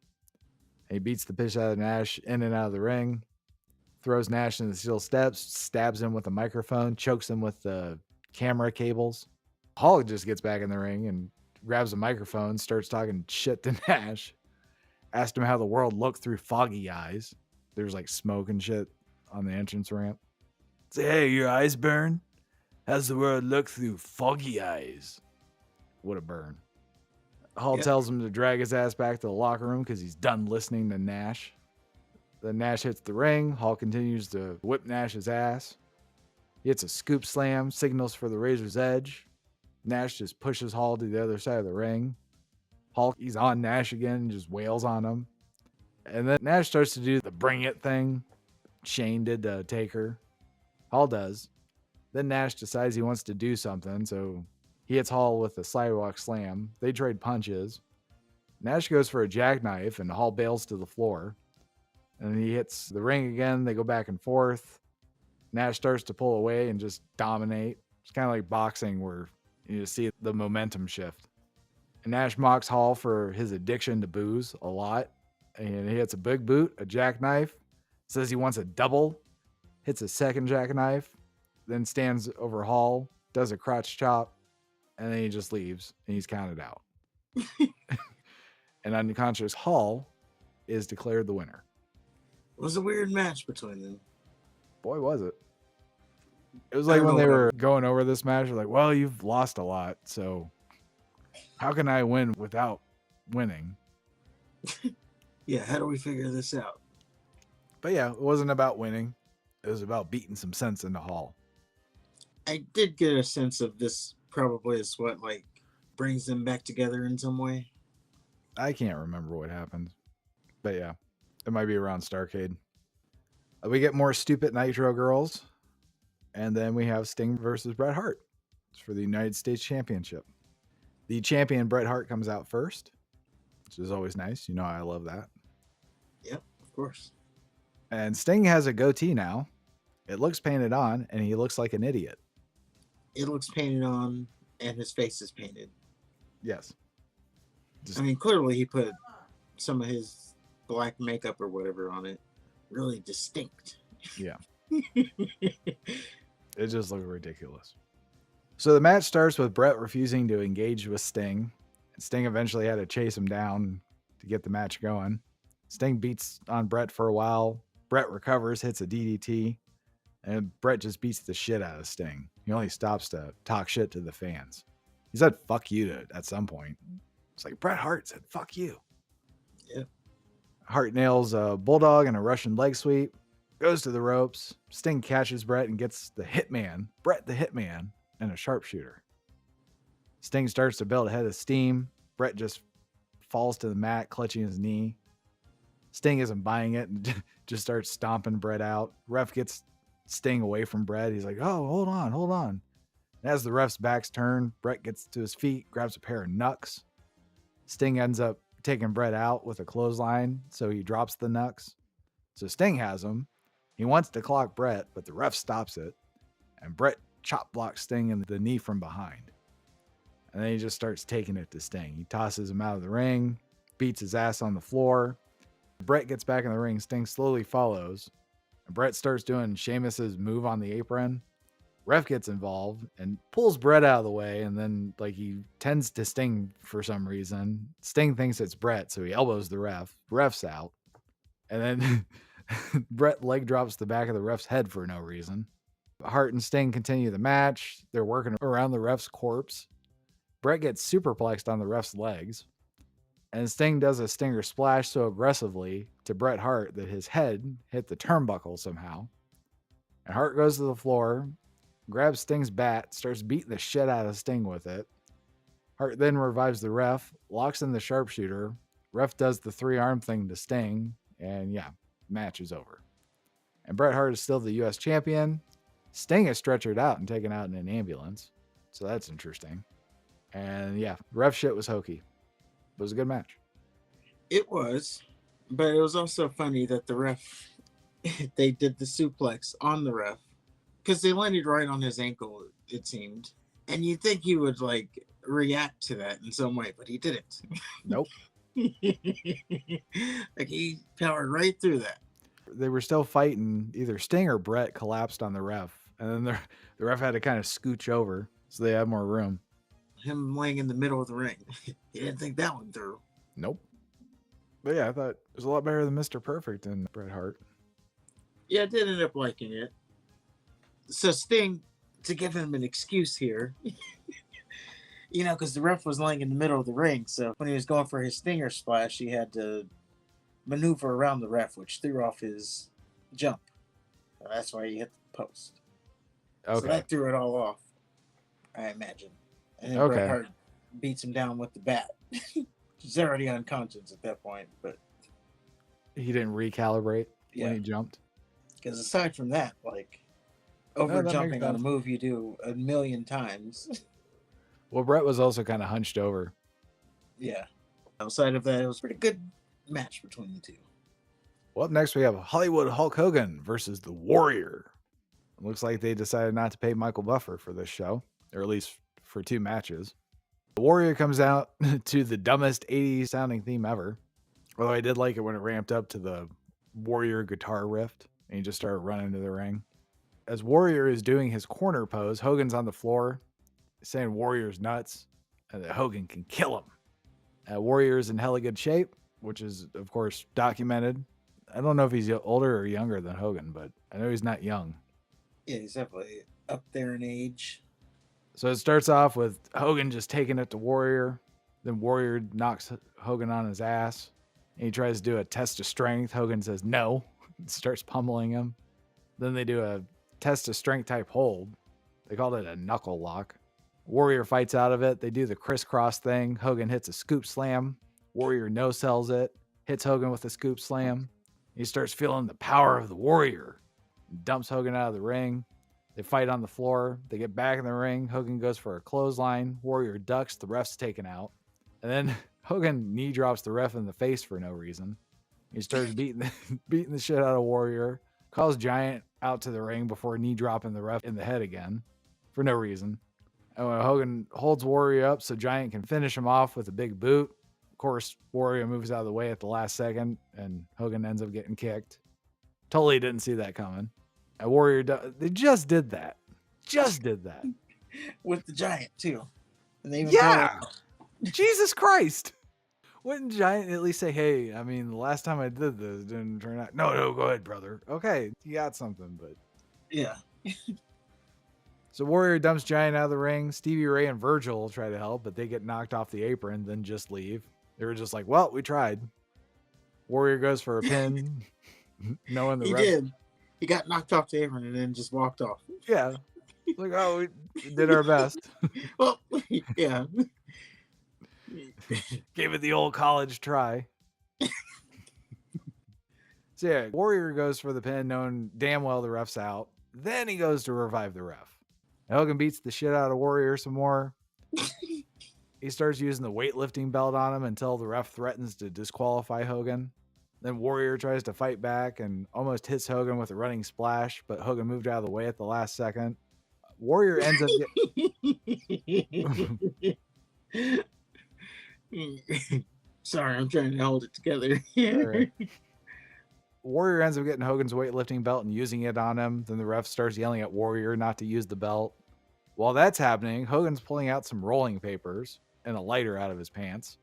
And he beats the piss out of Nash in and out of the ring, throws Nash in the steel steps, stabs him with a microphone, chokes him with the camera cables. Hall just gets back in the ring and grabs a microphone, starts talking shit to Nash. Asked him how the world looked through foggy eyes. There's like smoke and shit on the entrance ramp. Say, hey, your eyes burn? How's the world look through foggy eyes? What a burn. Hall tells him to drag his ass back to the locker room because he's done listening to Nash. Then Nash hits the ring. Hall continues to whip Nash's ass. He hits a scoop slam, signals for the Razor's Edge. Nash just pushes Hall to the other side of the ring. Hall, he's on Nash again and just wails on him. And then Nash starts to do the bring it thing Shane did to Taker. Hall does. Then Nash decides he wants to do something, so he hits Hall with a sidewalk slam. They trade punches. Nash goes for a jackknife, and Hall bails to the floor. And he hits the ring again. They go back and forth. Nash starts to pull away and just dominate. It's kind of like boxing where you just see the momentum shift. And Nash mocks Hall for his addiction to booze a lot. And he hits a big boot, a jackknife, says he wants a double, hits a second jackknife, then stands over Hall, does a crotch chop, and then he just leaves and he's counted out. And unconscious Hall is declared the winner. It was a weird match between them. Boy, was it. It was like when they were going over this match, they're like, well, you've lost a lot, so how can I win without winning? Yeah, how do we figure this out? But yeah, it wasn't about winning. It was about beating some sense into Hall. I did get a sense of this probably is what like brings them back together in some way. I can't remember what happened. But yeah, it might be around Starrcade. We get more stupid Nitro girls. And then we have Sting versus Bret Hart. It's for the United States Championship. The champion Bret Hart comes out first, which is always nice. You know I love that. Yep, of course. And Sting has a goatee now. It looks painted on, and he looks like an idiot. It looks painted on, and his face is painted. Yes. I mean, clearly he put some of his black makeup or whatever on it. Really distinct. Yeah. It just looked ridiculous. So the match starts with Bret refusing to engage with Sting. And Sting eventually had to chase him down to get the match going. Sting beats on Bret for a while. Bret recovers, hits a DDT. And Bret just beats the shit out of Sting. He only stops to talk shit to the fans. He said, fuck you at some point. It's like Bret Hart said, fuck you. Yeah. Hart nails a bulldog and a Russian leg sweep. Goes to the ropes. Sting catches Bret and gets the Hitman, Bret the Hitman, and a sharpshooter. Sting starts to build a head of steam. Bret just falls to the mat, clutching his knee. Sting isn't buying it and just starts stomping Bret out. Ref gets Sting away from Bret. He's like, oh, hold on. And as the ref's back's turned, Bret gets to his feet, grabs a pair of knucks. Sting ends up taking Bret out with a clothesline, so he drops the knucks. So Sting has him. He wants to clock Bret, but the ref stops it. And Bret chop blocks Sting in the knee from behind. And then he just starts taking it to Sting. He tosses him out of the ring, beats his ass on the floor. Bret gets back in the ring. Sting slowly follows. And Bret starts doing Sheamus's move on the apron. Ref gets involved and pulls Bret out of the way. And then he tends to Sting for some reason. Sting thinks it's Bret, so he elbows the ref. Ref's out. And then Bret leg drops the back of the ref's head for no reason. Hart and Sting continue the match. They're working around the ref's corpse. Bret gets superplexed on the ref's legs. And Sting does a stinger splash so aggressively to Bret Hart that his head hit the turnbuckle somehow. And Hart goes to the floor, grabs Sting's bat, starts beating the shit out of Sting with it. Hart then revives the ref, locks in the sharpshooter. Ref does the 3-arm thing to Sting, and yeah, match is over. And Bret Hart is still the U.S. champion. Sting is stretchered out and taken out in an ambulance, so that's interesting. And yeah, ref shit was hokey. It was a good match. It was. But it was also funny that the ref, they did the suplex on the ref because they landed right on his ankle, it seemed. And you'd think he would like react to that in some way, but he didn't. Nope. Like he powered right through that. They were still fighting. Either Sting or Bret collapsed on the ref, and then the ref had to kind of scooch over so they had more room. Him laying in the middle of the ring. He didn't think that one through. Nope. But yeah, I thought it was a lot better than Mr. Perfect and Bret Hart. Yeah, I did end up liking it. So Sting, to give him an excuse here, because the ref was laying in the middle of the ring, so when he was going for his stinger splash, he had to maneuver around the ref, which threw off his jump. So that's why he hit the post. Okay. So that threw it all off, I imagine. And then Bret Hart beats him down with the bat. He's already unconscious at that point, but he didn't recalibrate when he jumped. Because aside from that, like over jumping on a move you do a million times. Well, Bret was also kind of hunched over. Yeah. Outside of that, it was a pretty good match between the two. Well, up next we have Hollywood Hulk Hogan versus the Warrior. It looks like they decided not to pay Michael Buffer for this show, or at least for 2 matches. The Warrior comes out to the dumbest 80s sounding theme ever. Although I did like it when it ramped up to the Warrior guitar riff and he just started running to the ring. As Warrior is doing his corner pose, Hogan's on the floor saying Warrior's nuts and that Hogan can kill him. Warrior's in hella good shape, which is, of course, documented. I don't know if he's older or younger than Hogan, but I know he's not young. Yeah, he's definitely up there in age. So it starts off with Hogan just taking it to Warrior. Then Warrior knocks Hogan on his ass. And he tries to do a test of strength. Hogan says no. Starts pummeling him. Then they do a test of strength type hold. They called it a knuckle lock. Warrior fights out of it. They do the crisscross thing. Hogan hits a scoop slam. Warrior no-sells it. Hits Hogan with a scoop slam. He starts feeling the power of the Warrior. Dumps Hogan out of the ring. They fight on the floor. They get back in the ring. Hogan goes for a clothesline. Warrior ducks. The ref's taken out. And then Hogan knee drops the ref in the face for no reason. He starts beating the shit out of Warrior. Calls Giant out to the ring before knee dropping the ref in the head again for no reason. And when Hogan holds Warrior up so Giant can finish him off with a big boot. Of course, Warrior moves out of the way at the last second and Hogan ends up getting kicked. Totally didn't see that coming. And Warrior, they just did that. With the Giant, too. And they even Jesus Christ. Wouldn't Giant at least say, hey, I mean, the last time I did this didn't turn out. No, go ahead, brother. Okay, you got something, but. Yeah. So Warrior dumps Giant out of the ring. Stevie Ray and Virgil try to help, but they get knocked off the apron, then just leave. They were just like, well, we tried. Warrior goes for a pin. Knowing the he ref. did. He got knocked off the apron and then just walked off. Yeah. Like, oh, we did our best. Well, yeah. Gave it the old college try. So yeah, Warrior goes for the pin, knowing damn well the ref's out. Then he goes to revive the ref. Hogan beats the shit out of Warrior some more. He starts using the weightlifting belt on him until the ref threatens to disqualify Hogan. Then Warrior tries to fight back and almost hits Hogan with a running splash, but Hogan moved out of the way at the last second. Warrior ends up Sorry, I'm trying to hold it together. Right. Warrior ends up getting Hogan's weightlifting belt and using it on him. Then the ref starts yelling at Warrior not to use the belt. While that's happening, Hogan's pulling out some rolling papers and a lighter out of his pants.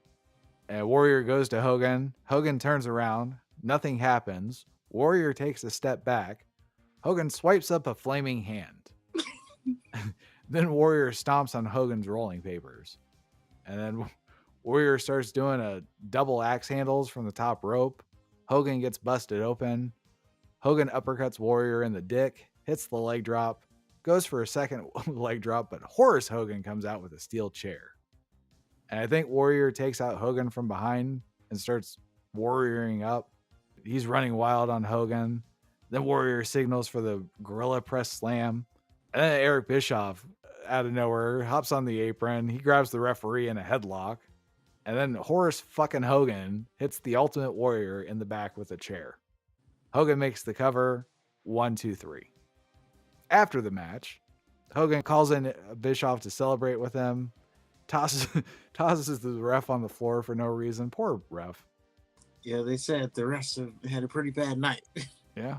And Warrior goes to Hogan. Hogan turns around. Nothing happens. Warrior takes a step back. Hogan swipes up a flaming hand. Then Warrior stomps on Hogan's rolling papers. And then Warrior starts doing a double axe handles from the top rope. Hogan gets busted open. Hogan uppercuts Warrior in the dick, hits the leg drop, goes for a second leg drop, but Horus Hogan comes out with a steel chair. And I think Warrior takes out Hogan from behind and starts warrioring up. He's running wild on Hogan. Then Warrior signals for the gorilla press slam. And then Eric Bischoff, out of nowhere, hops on the apron. He grabs the referee in a headlock. And then Horus fucking Hogan hits the Ultimate Warrior in the back with a chair. Hogan makes the cover 1, 2, 3. After the match, Hogan calls in Bischoff to celebrate with him, tosses the ref on the floor for no reason. Poor ref. Yeah, they said the rest had a pretty bad night. Yeah.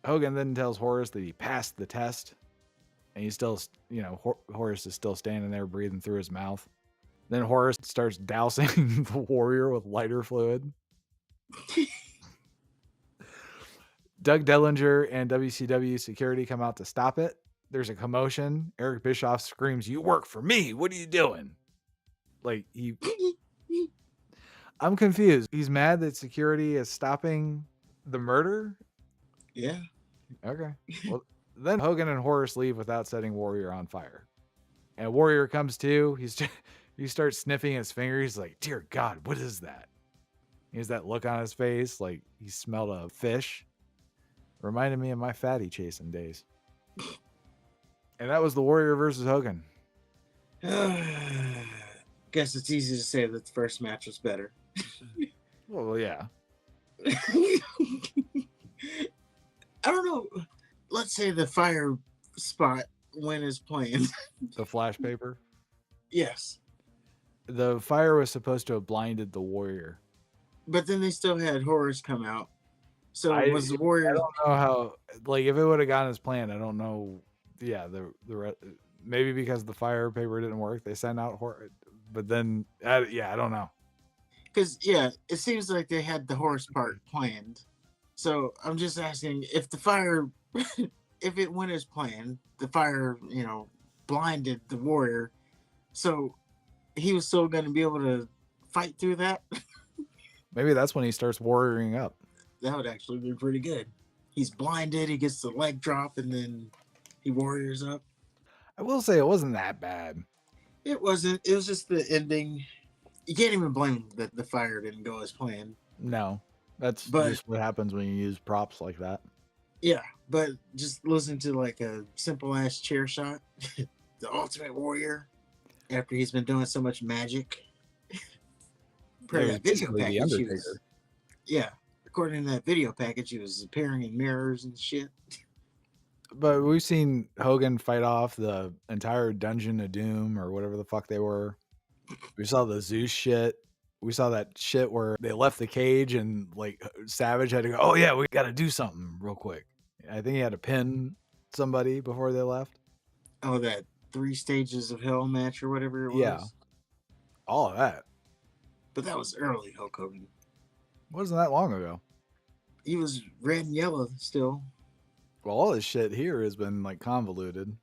Hogan then tells Horus that he passed the test, and he's still, Horus is still standing there breathing through his mouth. Then Horus starts dousing the Warrior with lighter fluid. Doug Dellinger and WCW security come out to stop it. There's a commotion. Eric Bischoff screams, "You work for me. What are you doing?" I'm confused. He's mad that security is stopping the murder? Yeah. Okay. Well, then Hogan and Horus leave without setting Warrior on fire. And Warrior comes to. He starts sniffing his finger. He's like, "Dear God, what is that?" He has that look on his face like he smelled a fish. Reminded me of my fatty chasing days. And that was the Warrior versus Hogan. Guess it's easy to say that the first match was better. Well, yeah. I don't know. Let's say the fire spot went as planned. The flash paper. Yes. The fire was supposed to have blinded the Warrior. But then they still had Horus come out. So was the I Warrior... don't know how... if it would have gone as planned, I don't know. Yeah, maybe because the fire paper didn't work, they sent out Horus. But then, I don't know. Because, it seems like they had the Horus part planned. So I'm just asking, if the fire... if it went as planned, the fire, blinded the Warrior. So he was still going to be able to fight through that? Maybe that's when he starts warrioring up. That would actually be pretty good. He's blinded, he gets the leg drop, and then he warriors up. I will say it wasn't that bad. It wasn't. It was just the ending. You can't even blame that the fire didn't go as planned. No. That's just what happens when you use props like that. Yeah, but just listen to like a simple-ass chair shot. The Ultimate Warrior, after he's been doing so much magic. Per that video package, the Undertaker. According to that video package, he was appearing in mirrors and shit. But we've seen Hogan fight off the entire Dungeon of Doom or whatever the fuck they were. We saw the Zeus shit. We saw that shit where they left the cage and like Savage had to go, "Oh yeah, we got to do something real quick." I think he had to pin somebody before they left. Oh, that 3 stages of hell match or whatever it was. Yeah. All of that. But that was early Hulk Hogan. Wasn't that long ago. He was red and yellow still. Well, all this shit here has been like convoluted.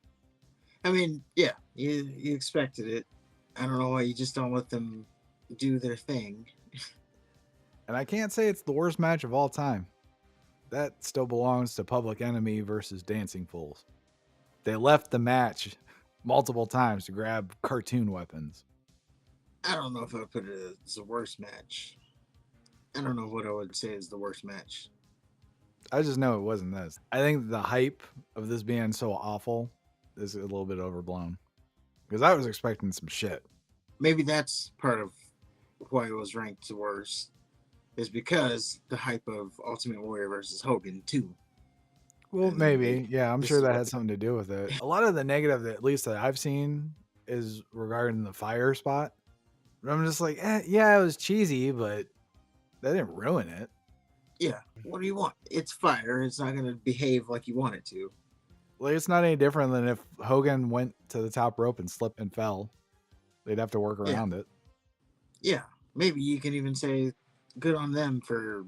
I mean, yeah, you expected it. I don't know why you just don't let them do their thing. And I can't say it's the worst match of all time. That still belongs to Public Enemy versus Dancing Fools. They left the match multiple times to grab cartoon weapons. I don't know if I would put it as the worst match. I don't know what I would say is the worst match. I just know it wasn't this. I think the hype of this being so awful is a little bit overblown. Because I was expecting some shit. Maybe that's part of why it was ranked the worst. Is because the hype of Ultimate Warrior versus Hogan too. Well, maybe. Yeah, I'm sure that had something to do with it. A lot of the negative, that at least that I've seen, is regarding the fire spot. But I'm just like, yeah, it was cheesy, but that didn't ruin it. Yeah. What do you want? It's fire. It's not going to behave like you want it to. Like, it's not any different than if Hogan went to the top rope and slipped and fell. They'd have to work around it. Yeah. Maybe you can even say good on them for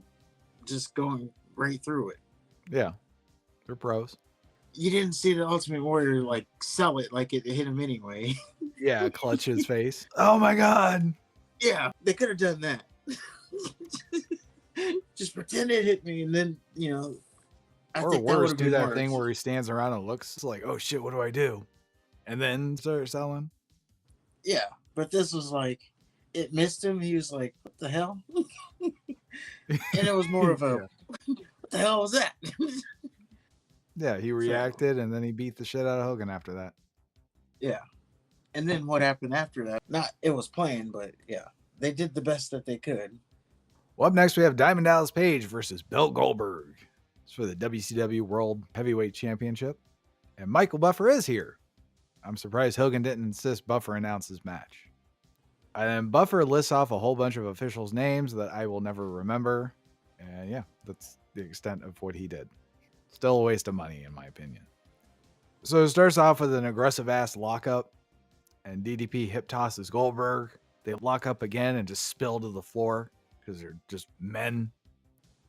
just going right through it. Yeah. They're pros. You didn't see the Ultimate Warrior like sell it like it hit him anyway. Yeah, clutch his face. Oh my God. Yeah, they could have done that. Just pretend it hit me, and then I or think worse, that do that worse. thing where he stands around and looks like, "Oh shit, what do I do?" And then start selling. Yeah, but this was like it missed him. He was like, "What the hell?" And it was more of a, "What the hell was that?" Yeah, he reacted, and then he beat the shit out of Hogan after that. Yeah. And then what happened after that? Not it was planned, but yeah. they did the best that they could. Well, up next, we have Diamond Dallas Page versus Bill Goldberg. It's for the WCW World Heavyweight Championship. And Michael Buffer is here. I'm surprised Hogan didn't insist Buffer announce his match. And then Buffer lists off a whole bunch of officials' names that I will never remember. And yeah, that's the extent of what he did. Still a waste of money, in my opinion. So it starts off with an aggressive-ass lockup. And DDP hip tosses Goldberg. They lock up again and just spill to the floor because they're just men.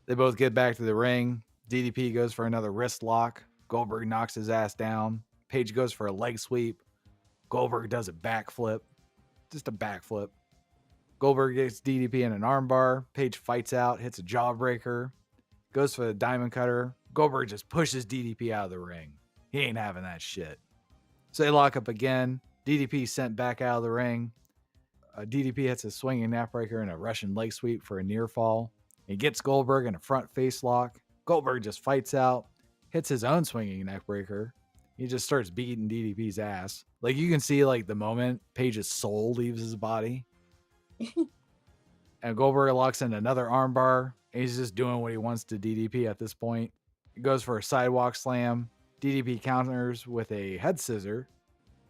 They both get back to the ring. DDP goes for another wrist lock. Goldberg knocks his ass down. Page goes for a leg sweep. Goldberg does a backflip. Just a backflip. Goldberg gets DDP in an armbar. Page fights out, hits a jawbreaker. Goes for the diamond cutter. Goldberg just pushes DDP out of the ring. He ain't having that shit. So they lock up again. DDP sent back out of the ring. DDP hits a swinging neckbreaker and a Russian leg sweep for a near fall. He gets Goldberg in a front face lock. Goldberg just fights out, hits his own swinging neckbreaker. He just starts beating DDP's ass. Like you can see like the moment Page's soul leaves his body. And Goldberg locks in another armbar. He's just doing what he wants to DDP at this point. He goes for a sidewalk slam. DDP counters with a head scissor.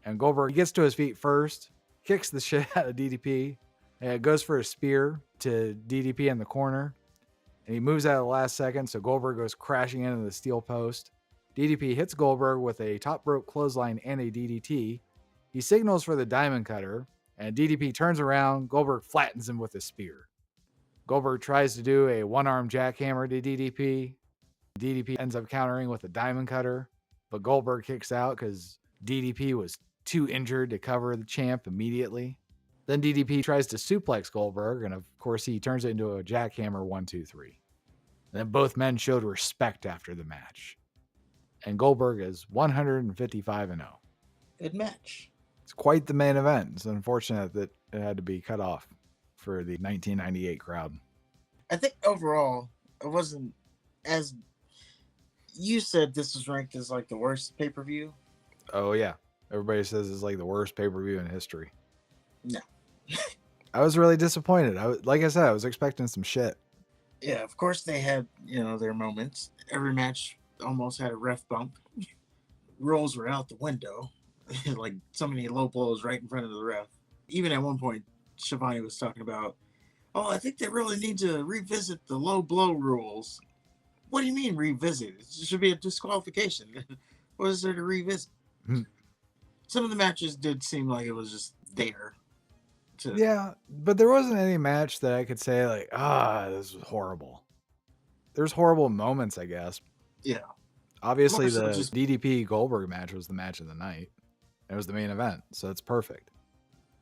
And Goldberg gets to his feet first, kicks the shit out of DDP, and goes for a spear to DDP in the corner. And he moves out at the last second, so Goldberg goes crashing into the steel post. DDP hits Goldberg with a top rope clothesline and a DDT. He signals for the diamond cutter, and DDP turns around. Goldberg flattens him with a spear. Goldberg tries to do a one-arm jackhammer to DDP. DDP ends up countering with a diamond cutter, but Goldberg kicks out because DDP was too injured to cover the champ immediately. Then DDP tries to suplex Goldberg, and of course he turns it into a jackhammer 1, 2, 3. And then both men showed respect after the match. And Goldberg is 155-0. Good match. It's quite the main event. It's unfortunate that it had to be cut off for the 1998 crowd. I think overall, it wasn't as... You said this was ranked as like the worst pay-per-view. Oh, yeah. Everybody says it's like the worst pay-per-view in history. No. I was really disappointed. Like I said, I was expecting some shit. Yeah, of course they had, their moments. Every match almost had a ref bump. Rules were out the window. Like so many low blows right in front of the ref. Even at one point, Shivani was talking about, oh, I think they really need to revisit the low blow rules. What do you mean revisit? It should be a disqualification. What is there to revisit? Some of the matches did seem like it was just there. Yeah, but there wasn't any match that I could say like, this was horrible. There's horrible moments, I guess. Yeah. Obviously, the DDP Goldberg match was the match of the night. It was the main event, so it's perfect.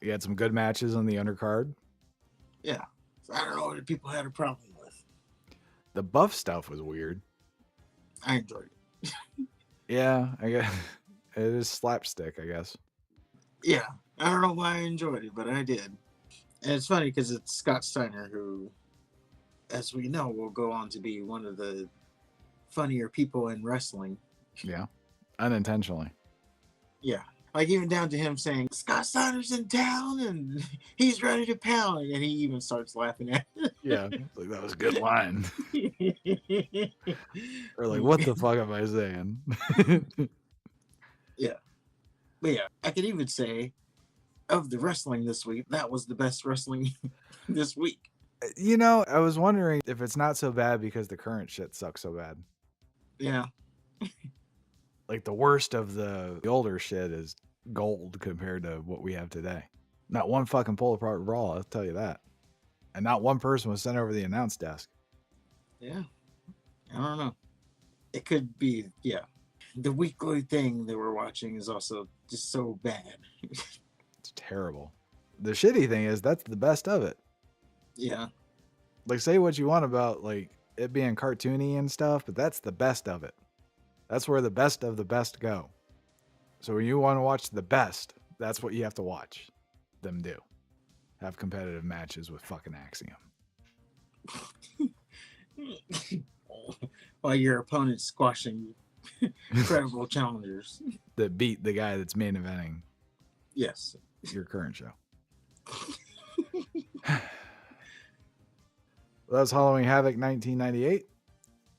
You had some good matches on the undercard. Yeah. So I don't know what people had a problem with. The buff stuff was weird. I enjoyed it. Yeah, I guess it is slapstick, I guess. Yeah. I don't know why I enjoyed it, but I did. And it's funny because it's Scott Steiner who, as we know, will go on to be one of the funnier people in wrestling. Yeah. Unintentionally. Yeah. Like even down to him saying, Scott Steiner's in town and he's ready to pound. And he even starts laughing at it. Yeah. Like, that was a good line. Or like, what the fuck am I saying? Yeah. But yeah, I could even say, of the wrestling this week, that was the best wrestling this week. I was wondering if it's not so bad because the current shit sucks so bad. Yeah. Like the worst of the older shit is gold compared to what we have today. Not one fucking pull apart brawl, I'll tell you that. And not one person was sent over the announce desk. Yeah. I don't know. It could be, yeah. The weekly thing that we're watching is also just so bad. It's terrible. The shitty thing is that's the best of it. Yeah. Like say what you want about like it being cartoony and stuff, but that's the best of it. That's where the best of the best go. So when you want to watch the best, that's what you have to watch them do. Have competitive matches with fucking Axiom. While your opponent's squashing incredible challengers. That beat the guy that's main eventing. Yes. Your current show. That was Halloween Havoc 1998.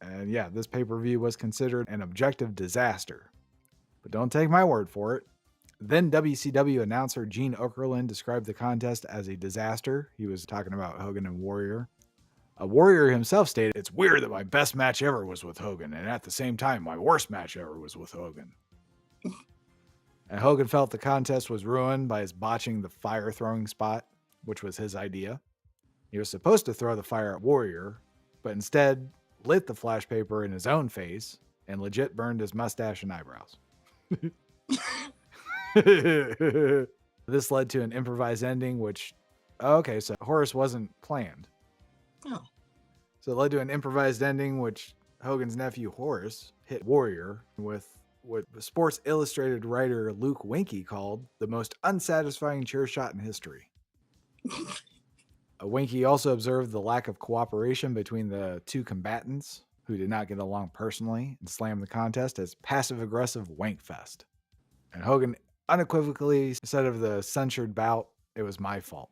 And yeah, this pay-per-view was considered an objective disaster. But don't take my word for it. Then WCW announcer Gene Okerlund described the contest as a disaster. He was talking about Hogan and Warrior. Warrior himself stated, "It's weird that my best match ever was with Hogan, and at the same time, my worst match ever was with Hogan." And Hogan felt the contest was ruined by his botching the fire throwing spot, which was his idea. He was supposed to throw the fire at Warrior, but instead lit the flash paper in his own face and legit burned his mustache and eyebrows. This led to an improvised ending, which, okay, so Horus wasn't planned. Oh. So it led to an improvised ending, which Hogan's nephew Horus hit Warrior with what Sports Illustrated writer Luke Winkie called the most unsatisfying chair shot in history. Winkie also observed the lack of cooperation between the two combatants, who did not get along personally, and slammed the contest as passive-aggressive wankfest. And Hogan unequivocally said of the censured bout, "It was my fault."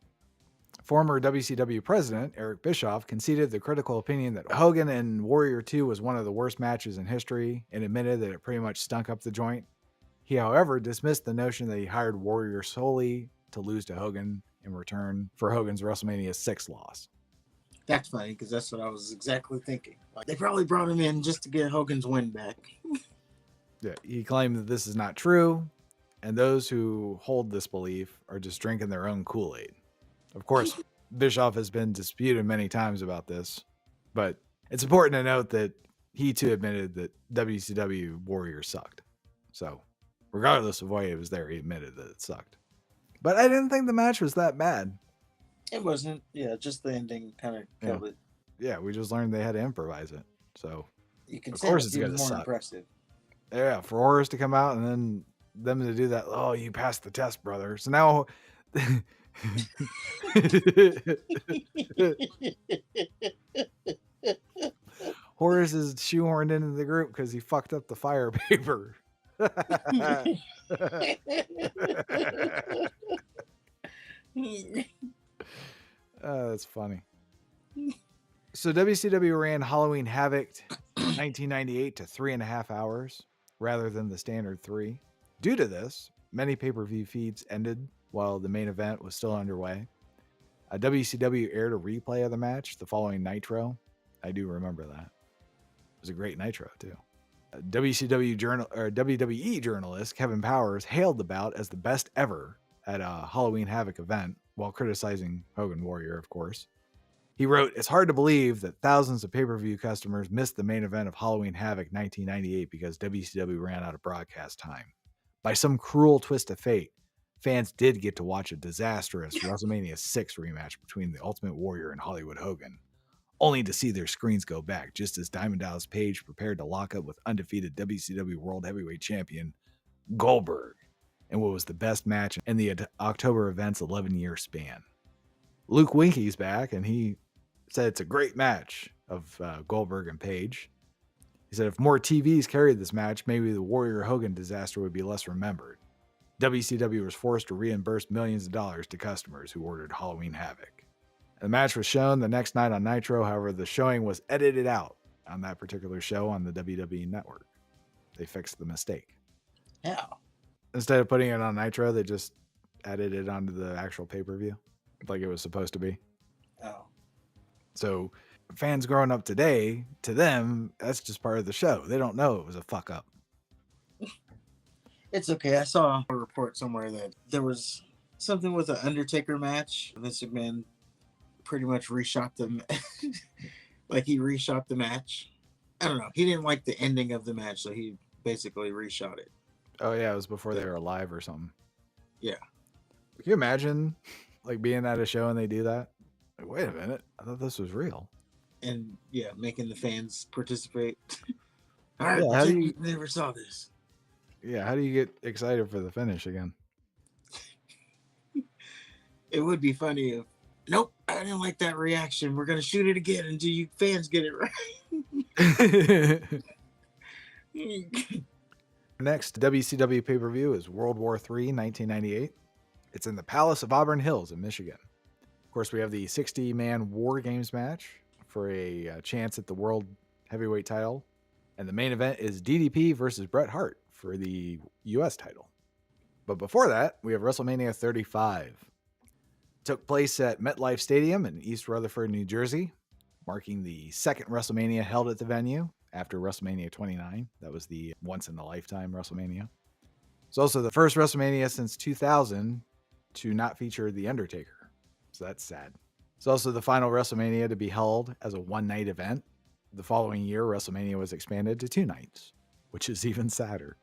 Former WCW president Eric Bischoff conceded the critical opinion that Hogan and Warrior 2 was one of the worst matches in history and admitted that it pretty much stunk up the joint. He, however, dismissed the notion that he hired Warrior solely to lose to Hogan in return for Hogan's WrestleMania 6 loss. That's funny, because that's what I was exactly thinking. Like, they probably brought him in just to get Hogan's win back. Yeah, he claimed that this is not true, and those who hold this belief are just drinking their own Kool-Aid. Of course, Bischoff has been disputed many times about this, but it's important to note that he too admitted that WCW Warrior sucked. So, regardless of why he was there, he admitted that it sucked. But I didn't think the match was that bad. It wasn't. Yeah, just the ending kind of killed it. Yeah, we just learned they had to improvise it. So, You can of say course it's it's going even to more suck. impressive. Yeah, for Horus to come out and then them to do that. "Oh, you passed the test, brother." So now Horus is shoehorned into the group because he fucked up the fire paper. That's funny. So WCW ran Halloween Havoc 1998 to 3.5 hours rather than the standard 3. Due to this, many pay-per-view feeds ended while the main event was still underway. WCW aired a replay of the match the following Nitro. I do remember that. It was a great Nitro too. WWE journalist Kevin Powers hailed the bout as the best ever at a Halloween Havoc event while criticizing Hogan Warrior, of course. He wrote, "It's hard to believe that thousands of pay-per-view customers missed the main event of Halloween Havoc 1998 because WCW ran out of broadcast time. By some cruel twist of fate, fans did get to watch a disastrous WrestleMania 6 rematch between the Ultimate Warrior and Hollywood Hogan, only to see their screens go back just as Diamond Dallas Page prepared to lock up with undefeated WCW World Heavyweight Champion Goldberg in what was the best match in the October event's 11-year span." Luke Winkie's back, and he said it's a great match of Goldberg and Page. He said if more TVs carried this match, maybe the Warrior Hogan disaster would be less remembered. WCW was forced to reimburse millions of dollars to customers who ordered Halloween Havoc. The match was shown the next night on Nitro. However, the showing was edited out on that particular show on the WWE network. They fixed the mistake. Yeah. Instead of putting it on Nitro, they just added it onto the actual pay-per-view like it was supposed to be. Oh. So fans growing up today, to them, that's just part of the show. They don't know it was a fuck up. It's okay. I saw a report somewhere that there was something with an Undertaker match. Vince McMahon pretty much reshot them. Like he reshot the match. I don't know. He didn't like the ending of the match, so he basically reshot it. Oh yeah, it was before they were alive or something. Yeah. Can you imagine like being at a show and they do that? Like, wait a minute, I thought this was real. And yeah, making the fans participate. All right, Yeah, how do you- never saw this. Yeah, how do you get excited for the finish again? It would be funny if, nope, I didn't like that reaction. We're gonna shoot it again until you fans get it right. Next WCW pay-per-view is World War III 1998. It's in the Palace of Auburn Hills in Michigan. Of course, we have the 60-man War Games match for a chance at the World Heavyweight title. And the main event is DDP versus Bret Hart for the U.S. title. But before that, we have WrestleMania 35. It took place at MetLife Stadium in East Rutherford, New Jersey, marking the second WrestleMania held at the venue after WrestleMania 29. That was the once-in-a-lifetime WrestleMania. It's also the first WrestleMania since 2000 to not feature The Undertaker. So that's sad. It's also the final WrestleMania to be held as a one-night event. The following year, WrestleMania was expanded to 2 nights, which is even sadder.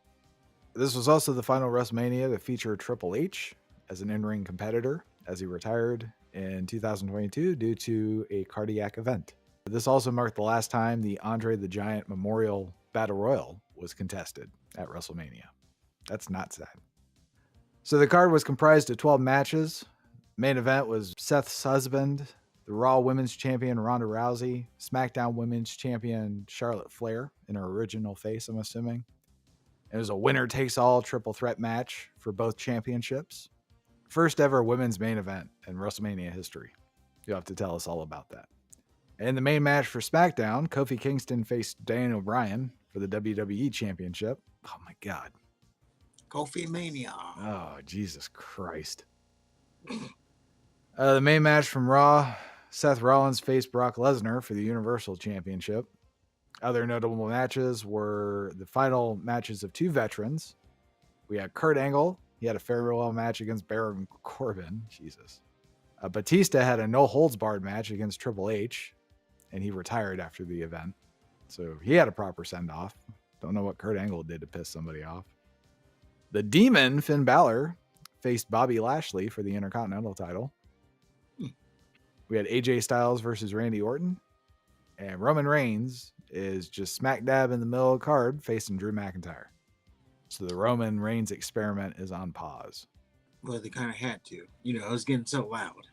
This was also the final WrestleMania to feature Triple H as an in-ring competitor, as he retired in 2022 due to a cardiac event. This also marked the last time the Andre the Giant Memorial Battle Royal was contested at WrestleMania. That's not sad. So the card was comprised of 12 matches. Main event was Seth's husband, the Raw Women's Champion Ronda Rousey, SmackDown Women's Champion Charlotte Flair in her original face, I'm assuming. It was a winner-takes-all triple threat match for both championships. First ever women's main event in WrestleMania history. You'll have to tell us all about that. In the main match for SmackDown, Kofi Kingston faced Daniel Bryan for the WWE Championship. Oh my God. Kofi Mania. Oh, Jesus Christ. The main match from Raw, Seth Rollins faced Brock Lesnar for the Universal Championship. Other notable matches were the final matches of 2 veterans. We had Kurt Angle. He had a farewell match against Baron Corbin. Jesus. Batista had a no-holds-barred match against Triple H, and he retired after the event. So he had a proper send-off. Don't know what Kurt Angle did to piss somebody off. The Demon, Finn Balor, faced Bobby Lashley for the Intercontinental title. We had AJ Styles versus Randy Orton. And Roman Reigns is just smack dab in the middle of the card facing Drew McIntyre. So the Roman Reigns experiment is on pause. Well, they kind of had to. You know, it was getting so loud.